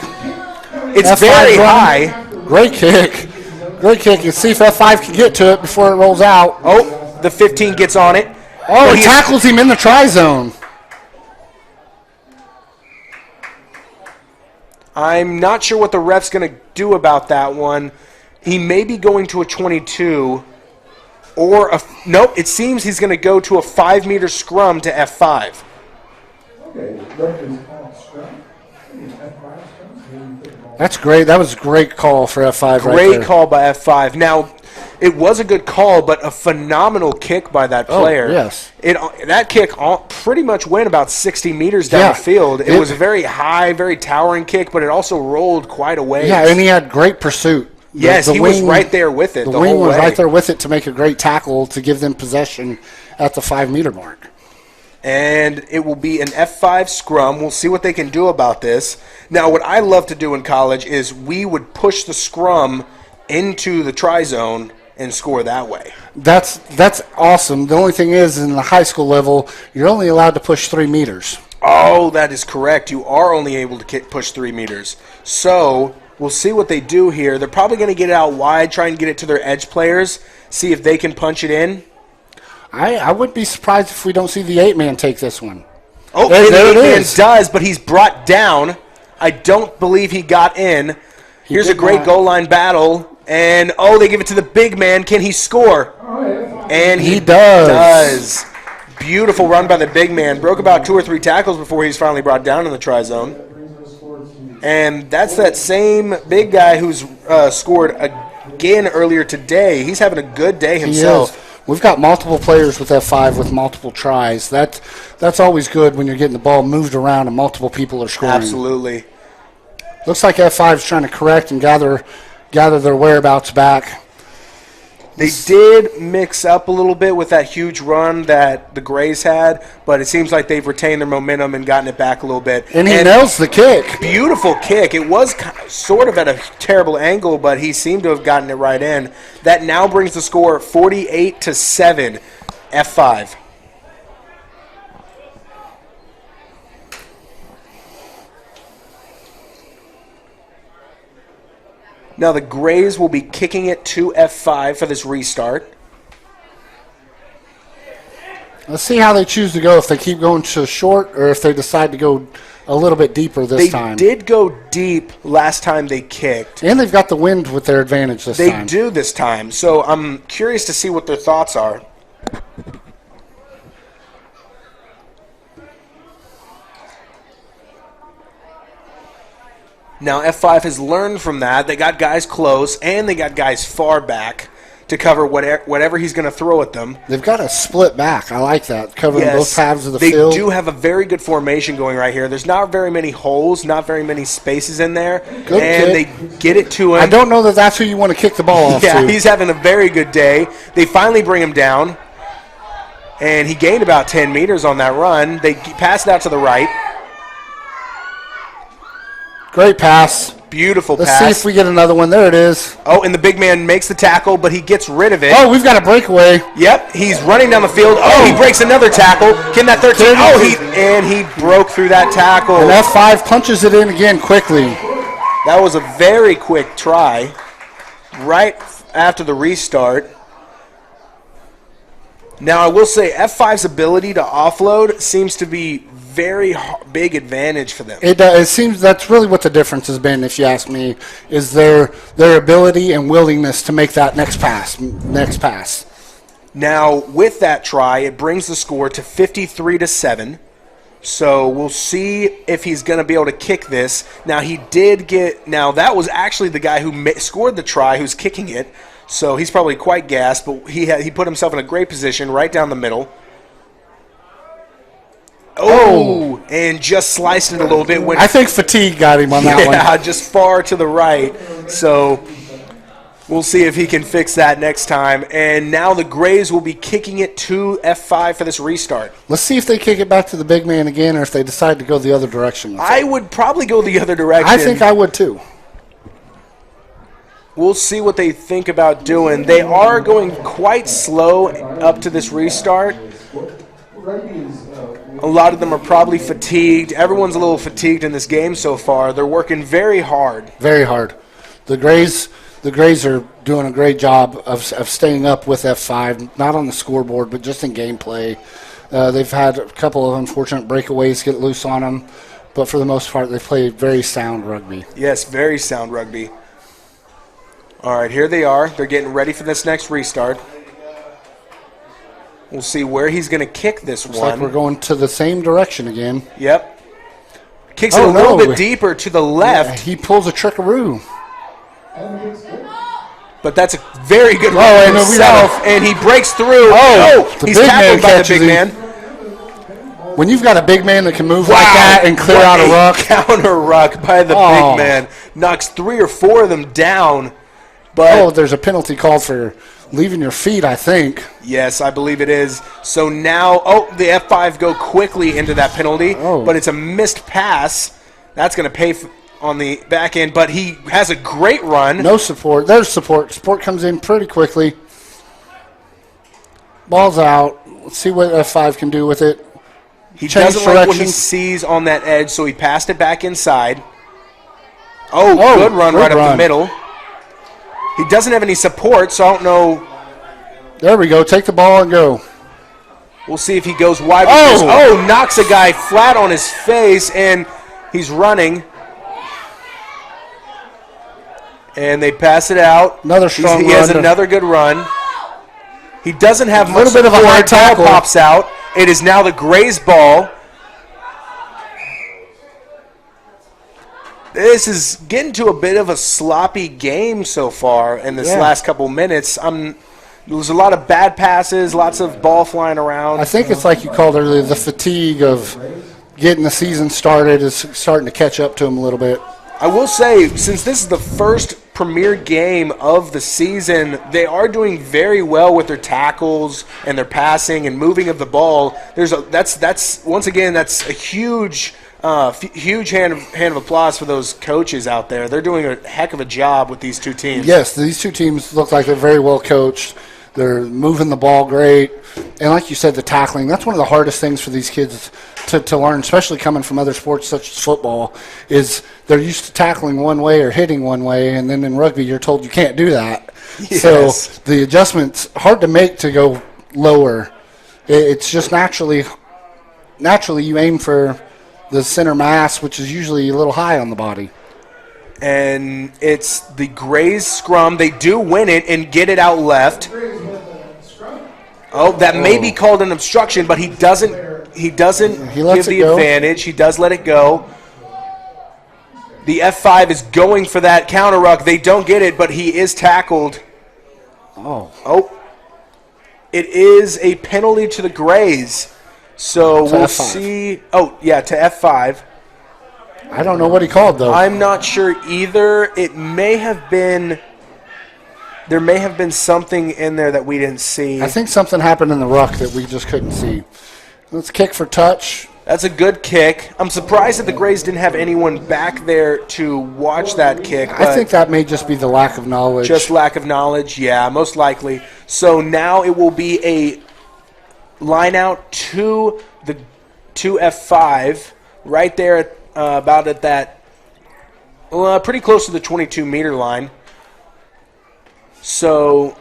It's F5 very high. Great kick. Great kick. You see if F5 can get to it before it rolls out. Oh, the 15 gets on it. Oh, he tackles him in the try zone. I'm not sure what the ref's going to do about that one. He may be going to a 22 or a – nope, it seems he's going to go to a 5-meter scrum to F5. That's great. That was a great call for F5 Great call by F5. Now, it was a good call, but a phenomenal kick by that player. Oh, yes. That kick pretty much went about 60 meters down the field. It was a very high, very towering kick, but it also rolled quite a ways. Yeah, and he had great pursuit. Yes, he was right there with it the whole way. The wing was right there with it to make a great tackle to give them possession at the 5-meter mark. And it will be an F5 scrum. We'll see what they can do about this. Now, what I love to do in college is we would push the scrum into the try zone and score that way. That's awesome. The only thing is, in the high school level, you're only allowed to push 3 meters. Oh, that is correct. You are only able to push 3 meters. So we'll see what they do here. They're probably going to get it out wide, try and get it to their edge players, see if they can punch it in. I wouldn't be surprised if we don't see the 8-man take this one. Oh, there the 8-man does, but he's brought down. I don't believe he got in. Here's a great goal line battle. And, they give it to the big man. Can he score? And he does. Beautiful run by the big man. Broke about 2 or 3 tackles before he's finally brought down in the try zone. And that's that same big guy who's scored again earlier today. He's having a good day himself. We've got multiple players with F5 with multiple tries. That's always good when you're getting the ball moved around and multiple people are scoring. Absolutely. Looks like F5 is trying to correct and gather their whereabouts back. They did mix up a little bit with that huge run that the Grays had, but it seems like they've retained their momentum and gotten it back a little bit. And he nails the kick. Beautiful kick. It was sort of at a terrible angle, but he seemed to have gotten it right in. That now brings the score 48-7, F5. Now the Grays will be kicking it to F5 for this restart. Let's see how they choose to go, if they keep going to short or if they decide to go a little bit deeper this time. They did go deep last time they kicked. And they've got the wind with their advantage this time. They do this time. So I'm curious to see what their thoughts are. Now, F5 has learned from that. They got guys close, and they got guys far back to cover whatever he's going to throw at them. They've got a split back. I like that, covering both halves of the field. They do have a very good formation going right here. There's not very many holes, not very many spaces in there. Good and kick. They get it to him. I don't know that that's who you want to kick the ball off to. Yeah, he's having a very good day. They finally bring him down, and he gained about 10 meters on that run. They pass it out to the right. Great pass. Beautiful Let's pass. see if we get another one. There it is. Oh, and the big man makes the tackle, but he gets rid of it. Oh, we've got a breakaway. Yep, he's running down the field. Oh, he breaks another tackle. Can that 13? Oh, he broke through that tackle. And F5 punches it in again quickly. That was a very quick try right after the restart. Now, I will say F5's ability to offload seems to be very big advantage for them. It seems that's really what the difference has been, if you ask me, is their ability and willingness to make that next pass. Now, with that try, it brings the score to 53-7. So we'll see if he's going to be able to kick this. Now, that was actually the guy who scored the try who's kicking it. So he's probably quite gassed, but he put himself in a great position right down the middle. Oh, and just sliced it a little bit. I think fatigue got him on that one. Yeah, just far to the right. So we'll see if he can fix that next time. And now the Grays will be kicking it to F5 for this restart. Let's see if they kick it back to the big man again or if they decide to go the other direction. I would probably go the other direction. I think I would too. We'll see what they think about doing. They are going quite slow up to this restart. A lot of them are probably fatigued. Everyone's a little fatigued in this game so far. They're working very hard. Very hard. The Grays are doing a great job of staying up with F5, not on the scoreboard, but just in gameplay. They've had a couple of unfortunate breakaways get loose on them, but for the most part, they play very sound rugby. Yes, very sound rugby. All right, here they are. They're getting ready for this next restart. We'll see where he's going to kick this Looks one. like we're going to the same direction again. Yep. Kicks it a little bit deeper to the left. Yeah, he pulls a trickaroo. But that's a very good run himself, and he breaks through. He's tackled by the big man. When you've got a big man that can move like that and clear out a ruck. Counter ruck by the big man. Knocks 3 or 4 of them down. But there's a penalty called for leaving your feet, I think. Yes, I believe it is. So now, the F5 go quickly into that penalty, but it's a missed pass. That's going to pay on the back end, but he has a great run. No support. There's support. Support comes in pretty quickly. Ball's out. Let's see what F5 can do with it. He doesn't like what he sees on that edge, so he passed it back inside. Good run right up the middle. He doesn't have any support, so I don't know. There we go. Take the ball and go. We'll see if he goes wide. With this. Knocks a guy flat on his face, and he's running. And they pass it out. Another strong run. He has another good run. He doesn't have much bit of a hard tackle. Ball pops out. It is now the Grays' ball. This is getting to a bit of a sloppy game so far in this last couple minutes. I'm There was a lot of bad passes, lots of ball flying around. I think it's like you called earlier, the fatigue of getting the season started is starting to catch up to them a little bit. I will say, since this is the first premier game of the season, they are doing very well with their tackles and their passing and moving of the ball. That's once again, that's a huge hand of applause for those coaches out there. They're doing a heck of a job with these two teams. Yes, these two teams look like they're very well coached. They're moving the ball great. And like you said, the tackling, that's one of the hardest things for these kids to learn, especially coming from other sports such as football, is they're used to tackling one way or hitting one way, and then in rugby you're told you can't do that. Yes. So the adjustment's hard to make to go lower. It's just naturally you aim for the center mass, which is usually a little high on the body. And it's the Grays scrum. They do win it and get it out left. Oh, that may be called an obstruction, but he doesn't give the advantage. He does let it go. The F5 is going for that counter ruck. They don't get it, but he is tackled. Oh. It is a penalty to the Grays. So we'll see. Oh, yeah, to F5. I don't know what he called, though. I'm not sure either. There may have been something in there that we didn't see. I think something happened in the ruck that we just couldn't see. Let's kick for touch. That's a good kick. I'm surprised that the Grays didn't have anyone back there to watch that kick. I think that may just be the lack of knowledge. Just lack of knowledge, yeah, most likely. So now it will be a line out to F5 right there at about at that, pretty close to the 22-meter line. So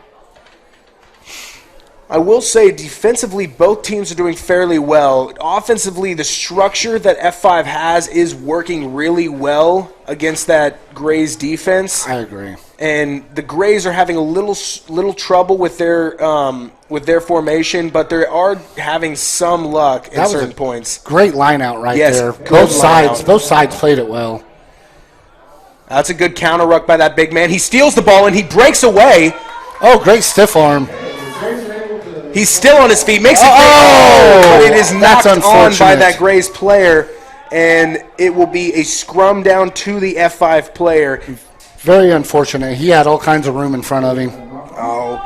I will say defensively both teams are doing fairly well. Offensively, the structure that F5 has is working really well against that Grays defense. I agree. And the Grays are having a little trouble with their formation, but they are having some luck at certain points. Great line out there. Both sides played it well. That's a good counter ruck by that big man. He steals the ball and he breaks away. Oh, great stiff arm. He's still on his feet. Makes it but it is knocked on by that Grays player, and it will be a scrum down to the F5 player. Very unfortunate. He had all kinds of room in front of him. Oh,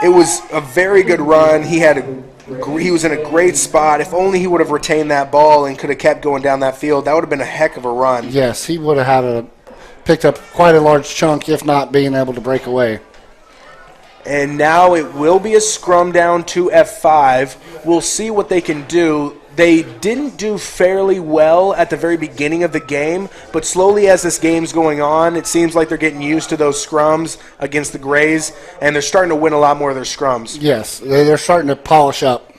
it was a very good run. He was in a great spot. If only he would have retained that ball and could have kept going down that field, that would have been a heck of a run. Yes, he would have picked up quite a large chunk, if not being able to break away. And now it will be a scrum down to F5. We'll see what they can do. They didn't do fairly well at the very beginning of the game, but slowly as this game's going on, it seems like they're getting used to those scrums against the Grays, and they're starting to win a lot more of their scrums. Yes, they're starting to polish up.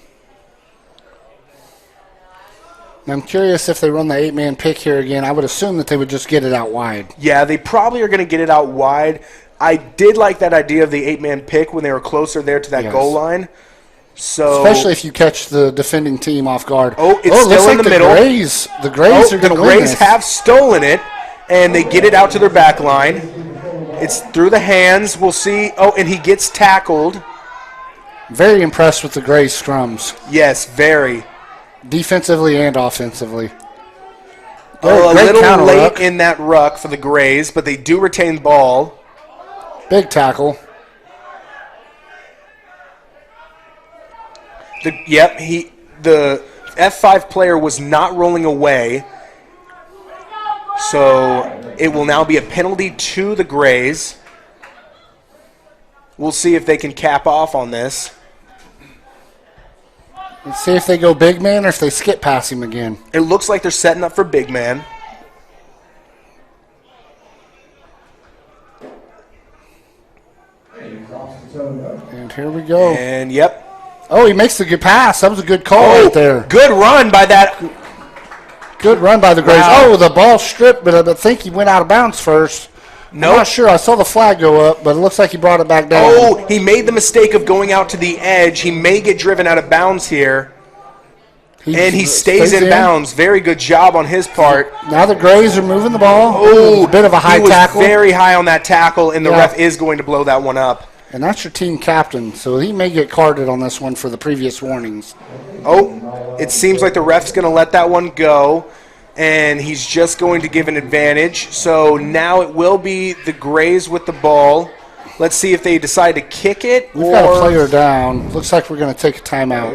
I'm curious if they run the 8-man pick here again. I would assume that they would just get it out wide. Yeah, they probably are going to get it out wide. I did like that idea of the 8-man pick when they were closer there to that goal line. So, especially if you catch the defending team off guard. Oh, it's still in the middle. The Grays are going to win this. The Grays have stolen it, and they get it out to their back line. It's through the hands. We'll see. Oh, and he gets tackled. Very impressed with the Grays scrums. Yes, very. Defensively and offensively. A little late in that ruck for the Grays, but they do retain the ball. Big tackle. The F5 player was not rolling away, so it will now be a penalty to the Grays. We'll see if they can cap off on this. Let's see if they go big man or if they skip past him again. It looks like they're setting up for big man. And here we go. And yep. Oh, he makes the good pass. That was a good call right there. Good run by that. Good run by the Grays. Wow. Oh, the ball stripped, but I think he went out of bounds first. No, I'm not sure. I saw the flag go up, but it looks like he brought it back down. Oh, he made the mistake of going out to the edge. He may get driven out of bounds here. And he stays in bounds. Very good job on his part. Now the Grays are moving the ball. Oh, a bit of a high tackle. He was very high on that tackle, and the ref is going to blow that one up. And that's your team captain, so he may get carded on this one for the previous warnings. Oh, it seems like the ref's going to let that one go, and he's just going to give an advantage. So now it will be the Grays with the ball. Let's see if they decide to kick it. We've got a player down. Looks like we're going to take a timeout.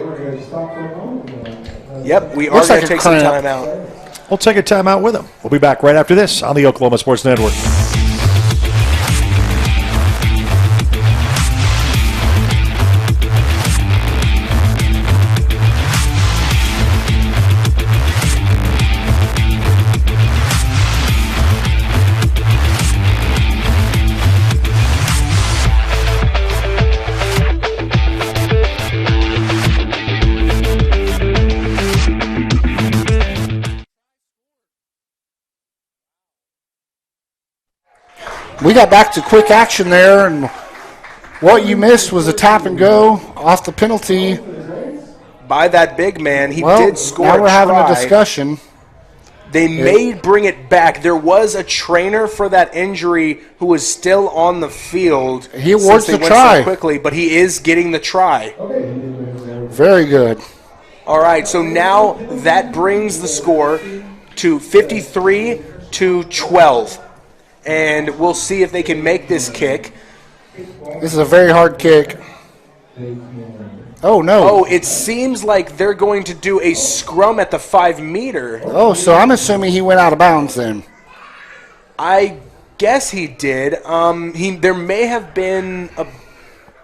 Yep, we are going to take some timeout. We'll take a timeout with him. We'll be back right after this on the Oklahoma Sports Network. We got back to quick action there, and what you missed was a tap and go off the penalty. By that big man, he did score. Now we're having a discussion. They may bring it back. There was a trainer for that injury who was still on the field. He awards the try so quickly, but he is getting the try. Very good. All right, so now that brings the score to 53-12. And we'll see if they can make this kick. This is a very hard kick. Oh, no. Oh, it seems like they're going to do a scrum at the 5-meter. Oh, so I'm assuming he went out of bounds then. I guess he did. There may have been a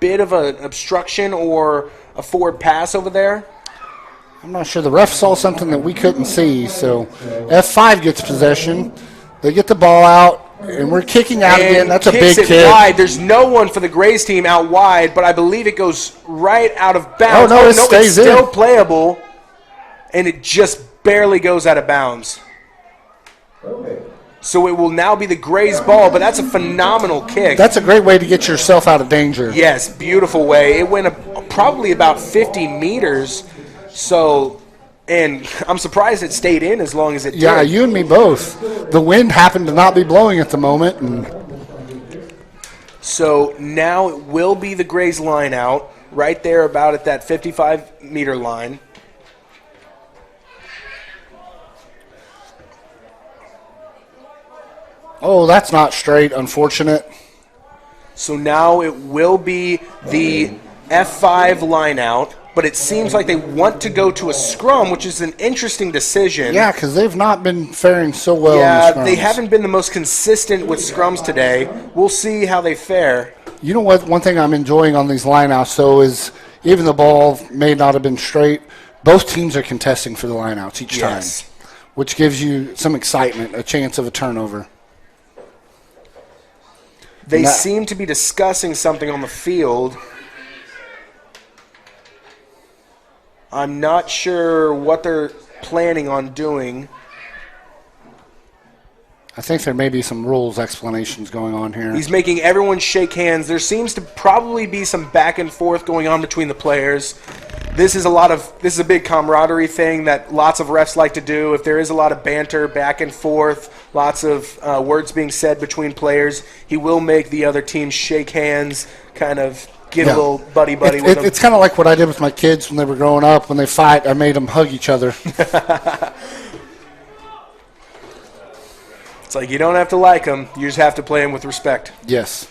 bit of an obstruction or a forward pass over there. I'm not sure. The ref saw something that we couldn't see. So F5 gets possession. They get the ball out. And we're kicking out again. That's a big kick. Wide. There's no one for the Grays team out wide, but I believe it goes right out of bounds. Oh, no, it stays it's still playable, and it just barely goes out of bounds. So it will now be the Grays' ball, but that's a phenomenal kick. That's a great way to get yourself out of danger. Yes, beautiful way. It went probably about 50 meters, so... And I'm surprised it stayed in as long as it did. Yeah, you and me both. The wind happened to not be blowing at the moment. And so now it will be the Grays line out, right there about at that 55-meter line. Oh, that's not straight, unfortunate. So now it will be the F5 line out. But it seems like they want to go to a scrum, which is an interesting decision. Yeah, because they've not been faring so well in the scrums. They haven't been the most consistent with scrums today. We'll see how they fare. You know what? One thing I'm enjoying on these lineouts, though, is even the ball may not have been straight, both teams are contesting for the lineouts each time, which gives you some excitement, a chance of a turnover. They seem to be discussing something on the field. I'm not sure what they're planning on doing. I think there may be some rules explanations going on here. He's making everyone shake hands. There seems to probably be some back and forth going on between the players. This is a big camaraderie thing that lots of refs like to do. If there is a lot of banter, back and forth, lots of words being said between players, he will make the other team shake hands, kind of get a little buddy-buddy with them. It's kind of like what I did with my kids when they were growing up. When they fight, I made them hug each other. It's like you don't have to like them. You just have to play them with respect. Yes.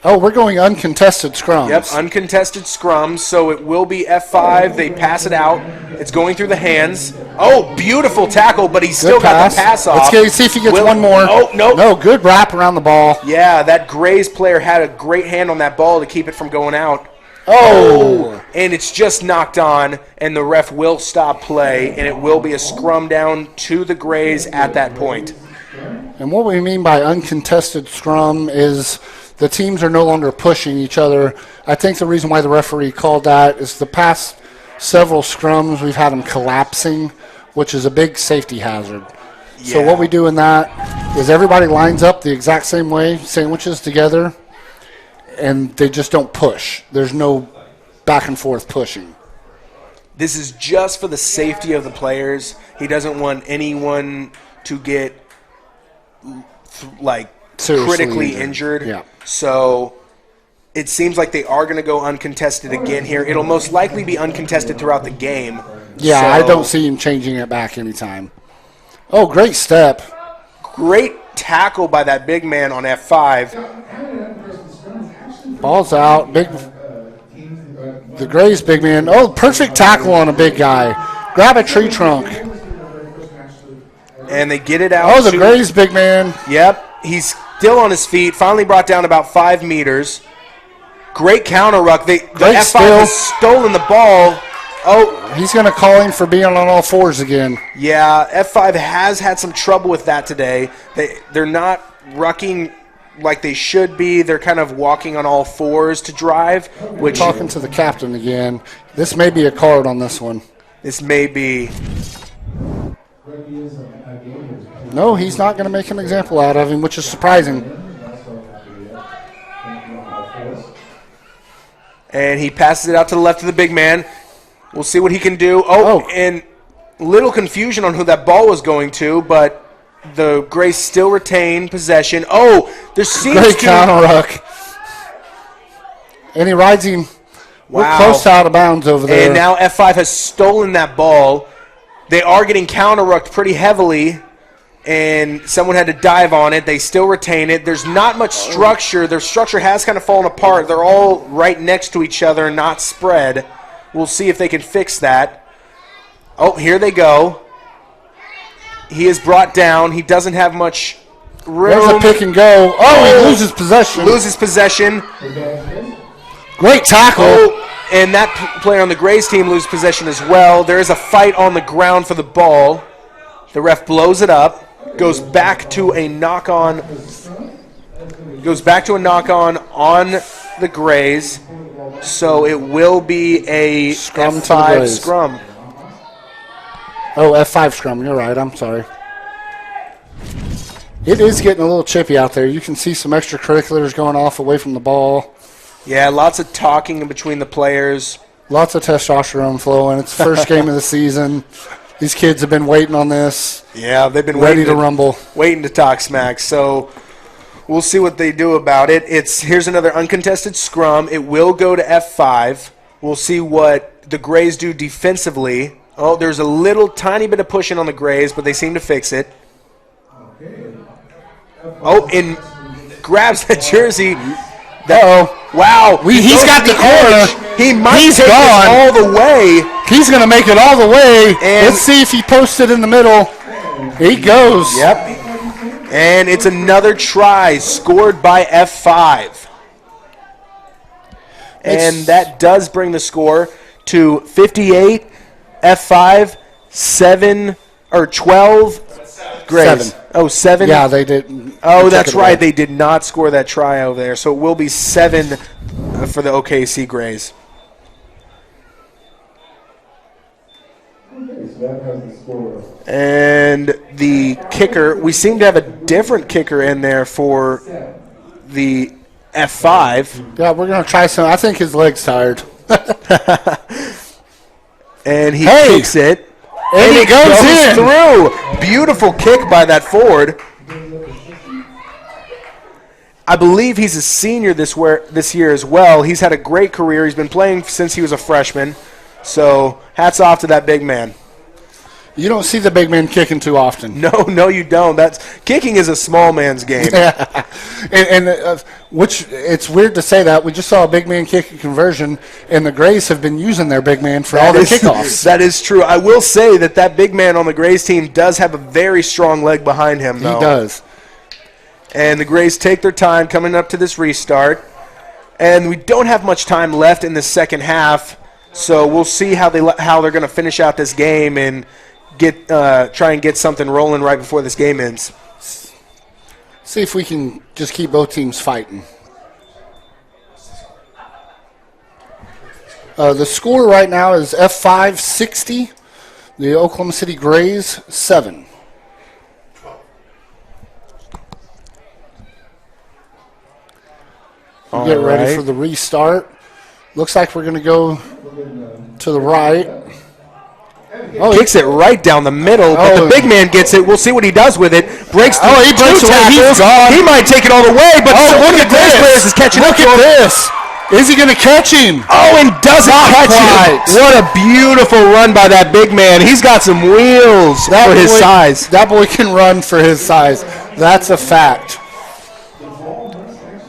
Oh, we're going uncontested scrums. Yep, uncontested scrums. So it will be F5. They pass it out. It's going through the hands. Oh, beautiful tackle, but he's still got the pass off. Let's see if he gets one more. Oh, no. No, good wrap around the ball. Yeah, that Grays player had a great hand on that ball to keep it from going out. Oh. And it's just knocked on, and the ref will stop play, and it will be a scrum down to the Grays at that point. And what we mean by uncontested scrum is the teams are no longer pushing each other. I think the reason why the referee called that is the past several scrums we've had them collapsing, which is a big safety hazard. Yeah. So what we do in that is everybody lines up the exact same way, sandwiches together, and they just don't push. There's no back and forth pushing. This is just for the safety of the players. He doesn't want anyone to get seriously critically injured. Yeah. So it seems like they are going to go uncontested again here. It'll most likely be uncontested throughout the game. Yeah, so, I don't see him changing it back anytime. Oh, great step. Great tackle by that big man on F5. Ball's out. The Grays big man. Oh, perfect tackle on a big guy. Grab a tree trunk. And they get it out. Oh, the Grays big man. Yep. He's still on his feet. Finally brought down about 5 meters. Great counter ruck. The F5 has stolen the ball. Oh, he's going to call him for being on all fours again. Yeah, F5 has had some trouble with that today. They're not rucking like they should be. They're kind of walking on all fours to drive. Which talking to the captain again. This may be a card on this one. This may be. No, he's not going to make an example out of him, which is surprising. And he passes it out to the left of the big man. We'll see what he can do. Oh, and little confusion on who that ball was going to, but the Grays still retain possession. Oh, there seems great to... counter ruck. And he rides him. We're close to out of bounds over there. And now F5 has stolen that ball. They are getting counter-rucked pretty heavily, and someone had to dive on it. They still retain it. There's not much structure. Their structure has kind of fallen apart. They're all right next to each other, not spread. We'll see if they can fix that. Oh, here they go. He is brought down. He doesn't have much room. There's a pick and go. Oh, he loses possession. Loses possession. Great tackle. Oh, and that player on the Grays team loses possession as well. There is a fight on the ground for the ball. The ref blows it up. Goes back to a knock-on. On the Grays. So it will be a scrum F5 scrum. Oh, F5 scrum. You're right. I'm sorry. It is getting a little chippy out there. You can see some extracurriculars going off away from the ball. Yeah, lots of talking in between the players. Lots of testosterone flowing. It's the first game of the season. These kids have been waiting on this. Yeah, they've been ready to rumble. Waiting to talk smack. So we'll see what they do about it. Here's another uncontested scrum. It will go to F5. We'll see what the Grays do defensively. Oh, there's a little tiny bit of pushing on the Grays, but they seem to fix it. Oh, and grabs the jersey. Wow. He's got the corner. He might take it all the way. He's going to make it all the way. And let's see if he posts it in the middle. He goes. Yep. And it's another try scored by F5. And that does bring the score to 58, F5, 7, or 12. Grays. 7. Oh, 7? Yeah, they did. Oh, that's right. They did not score that try over there. So it will be 7 for the OKC Grays. And the kicker, we seem to have a different kicker in there for the F5. Yeah, we're going to try some. I think his leg's tired. And he kicks it. And he goes in. Through. Beautiful kick by that forward. I believe he's a senior this year as well. He's had a great career. He's been playing since he was a freshman. So hats off to that big man. You don't see the big man kicking too often. No, you don't. Kicking is a small man's game. Yeah. Which it's weird to say that. We just saw a big man kick a conversion, and the Grays have been using their big man for all their kickoffs. That is true. I will say that big man on the Grays team does have a very strong leg behind him, though. He does. And the Grays take their time coming up to this restart. And we don't have much time left in the second half, so we'll see how they're going to finish out this game and try and get something rolling right before this game ends. See if we can just keep both teams fighting. The score right now is F5 60, the Oklahoma City Grays 7. Get ready for the restart. Looks like we're going to go to the right. Oh, kicks it right down the middle, but the big man gets it. We'll see what he does with it. Breaks through he breaks two away. tackles. He might take it all the way, but look at this. Players is catching look up to at him. this. Is he going to catch him? Oh, and doesn't catch it. What a beautiful run by that big man. He's got some wheels for his size. That boy can run for his size. That's a fact.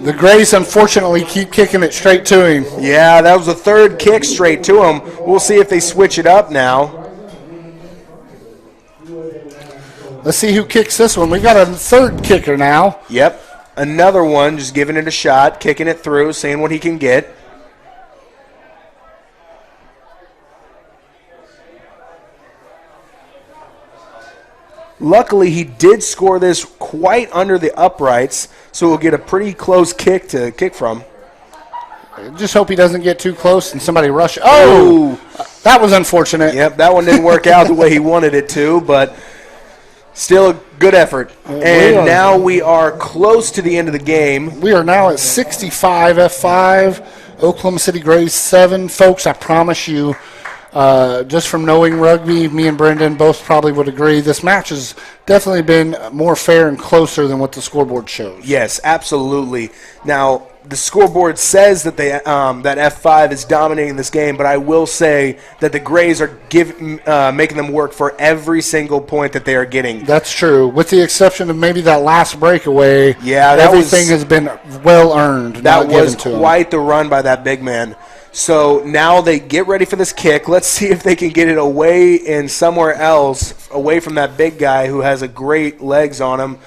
The Grays, unfortunately, keep kicking it straight to him. Yeah, that was the third kick straight to him. We'll see if they switch it up now. Let's see who kicks this one. We've got a third kicker now. Yep. Another one, just giving it a shot, kicking it through, seeing what he can get. Luckily, he did score this quite under the uprights, so we'll get a pretty close kick to kick from. Just hope he doesn't get too close and somebody rush. Oh, that was unfortunate. Yep, that one didn't work out the way he wanted it to, but still a good effort. And now we are close to the end of the game. We are now at 65 F5, Oklahoma City Grays 7. Folks, I promise you, just from knowing rugby, me and Brendan both probably would agree, this match has definitely been more fair and closer than what the scoreboard shows. Yes, absolutely. Now, the scoreboard says that that F5 is dominating this game, but I will say that the Grays are making them work for every single point that they are getting. That's true, with the exception of maybe that last breakaway. Yeah, everything has been well earned. That was quite the run by that big man. So now they get ready for this kick. Let's see if they can get it away and somewhere else, away from that big guy who has a great legs on him.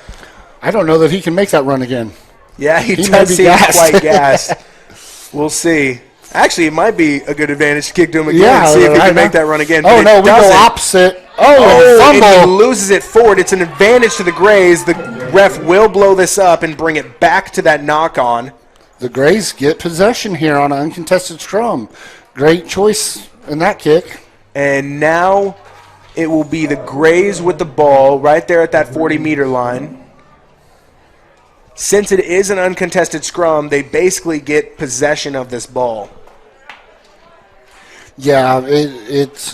I don't know that he can make that run again. Yeah, he does seem quite gassed. We'll see. Actually, it might be a good advantage to kick to him again and see if he can make that run again. Oh, no, we go opposite. And he loses it forward. It's an advantage to the Grays. The ref will blow this up and bring it back to that knock-on. The Grays get possession here on an uncontested scrum. Great choice in that kick. And now it will be the Grays with the ball right there at that 40-meter line. Since it is an uncontested scrum, they basically get possession of this ball. Yeah, it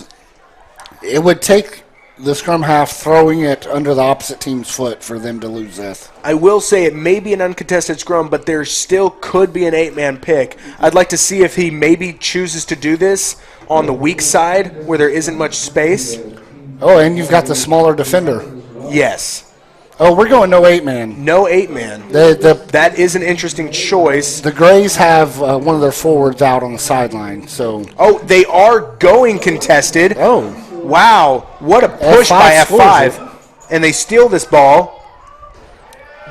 would take the scrum half throwing it under the opposite team's foot for them to lose this. I will say it may be an uncontested scrum, but there still could be an 8-man pick. I'd like to see if he maybe chooses to do this on the weak side where there isn't much space. Oh, and you've got the smaller defender. Yes. Oh, we're going no 8-man. No 8-man. That is an interesting choice. The Grays have one of their forwards out on the sideline. So. Oh, they are going contested. Oh. Wow. What a push by F5. And they steal this ball.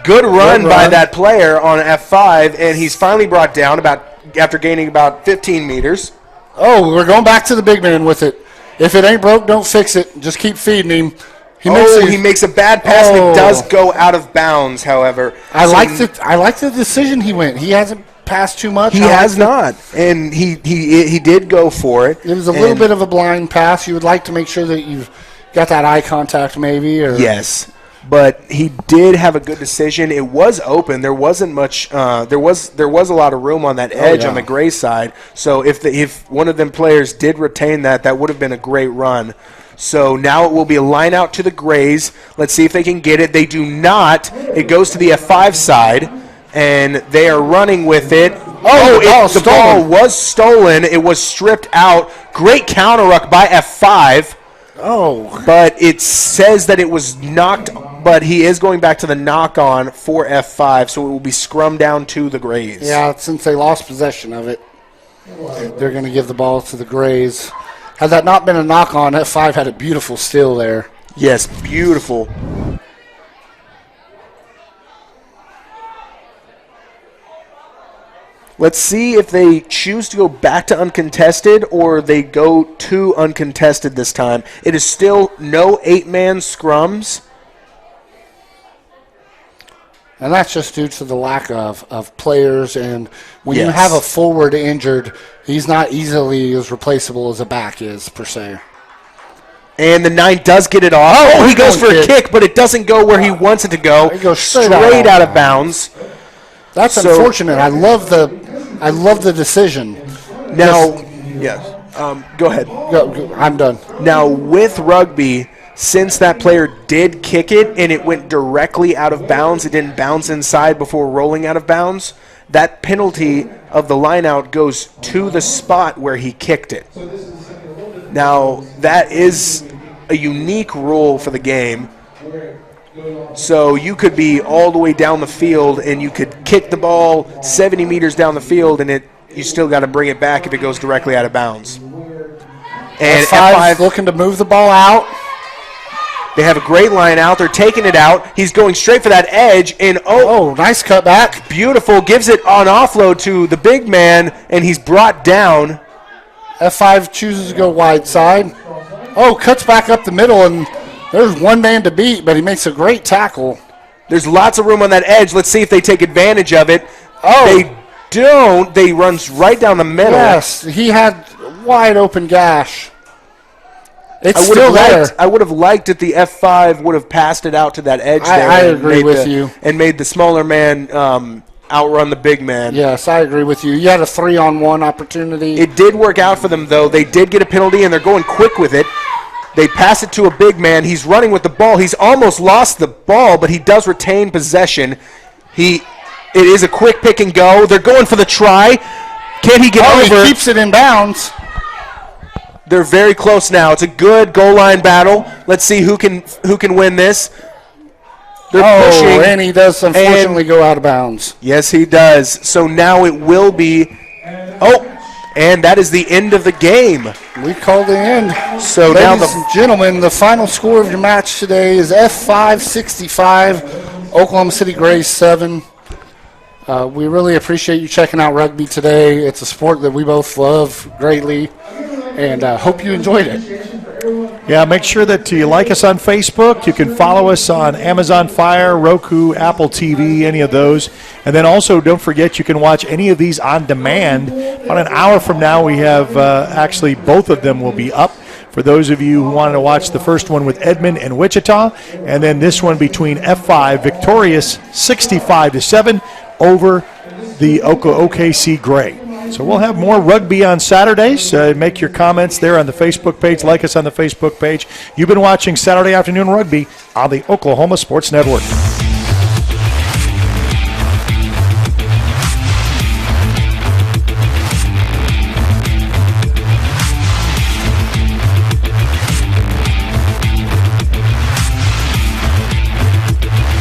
Good run by that player on F5, and he's finally brought down after gaining about 15 meters. Oh, we're going back to the big man with it. If it ain't broke, don't fix it. Just keep feeding him. He makes a bad pass, and it does go out of bounds, however. I like the decision he went. He hasn't passed too much. He has not, and he did go for it. It was a little bit of a blind pass. You would like to make sure that you've got that eye contact maybe. Or yes, but he did have a good decision. It was open. There wasn't much. There was a lot of room on that edge on the Gray side. So if one of them players did retain that would have been a great run. So now it will be a line out to the Grays. Let's see if they can get it. They do not. It goes to the F5 side, and they are running with it. The ball was stolen. It was stripped out. Great counter ruck by F5. Oh. But it says that it was knocked, but he is going back to the knock-on for F5, so it will be scrum down to the Grays. Yeah, since they lost possession of it, they're going to give the ball to the Grays. Had that not been a knock-on, F5 had a beautiful steal there. Yes, beautiful. Let's see if they choose to go back to uncontested or they go to uncontested this time. It is still no 8-man scrums. And that's just due to the lack of players. And when you have a forward injured, he's not easily as replaceable as a back is, per se. And the 9 does get it off. Oh, he goes for a kick, but it doesn't go where he wants it to go. It goes straight out of bounds. That's unfortunate. I love the decision. Now, yes. Go ahead. Go, I'm done. Now, with rugby, since that player did kick it and it went directly out of bounds, it didn't bounce inside before rolling out of bounds, that penalty of the line out goes to the spot where he kicked it. Now, that is a unique rule for the game. So you could be all the way down the field and you could kick the ball 70 meters down the field, and you still got to bring it back if it goes directly out of bounds. And F5 looking to move the ball out. They have a great line out. They're taking it out. He's going straight for that edge. And nice cutback. Beautiful. Gives it on offload to the big man, and he's brought down. F5 chooses to go wide side. Cuts back up the middle, and there's one man to beat, but he makes a great tackle. There's lots of room on that edge. Let's see if they take advantage of it. They don't. They runs right down the middle. Yes, he had wide open gash. It's still there. I would have liked if the F5 would have passed it out to that edge there. I agree with you. And made the smaller man outrun the big man. Yes, I agree with you. You had a 3-on-1 opportunity. It did work out for them, though. They did get a penalty, and they're going quick with it. They pass it to a big man. He's running with the ball. He's almost lost the ball, but he does retain possession. It is a quick pick and go. They're going for the try. Can he get over? He keeps it in bounds. They're very close now. It's a good goal line battle. Let's see who can win this. They're pushing. And he does unfortunately go out of bounds. Yes, he does. So now it will be. And that is the end of the game. We called the end. So ladies and gentlemen, the final score of your match today is F5 65, Oklahoma City Gray 7. We really appreciate you checking out rugby today. It's a sport that we both love greatly, and hope you enjoyed it. Yeah, make sure that you like us on Facebook. You can follow us on Amazon Fire, Roku, Apple TV, any of those. And then also don't forget you can watch any of these on demand. About an hour from now, we have actually both of them will be up. For those of you who wanted to watch the first one with Edmond and Wichita, and then this one between F5 victorious 65-7 over the OKC Gray. So we'll have more rugby on Saturdays. Make your comments there on the Facebook page. Like us on the Facebook page. You've been watching Saturday Afternoon Rugby on the Oklahoma Sports Network.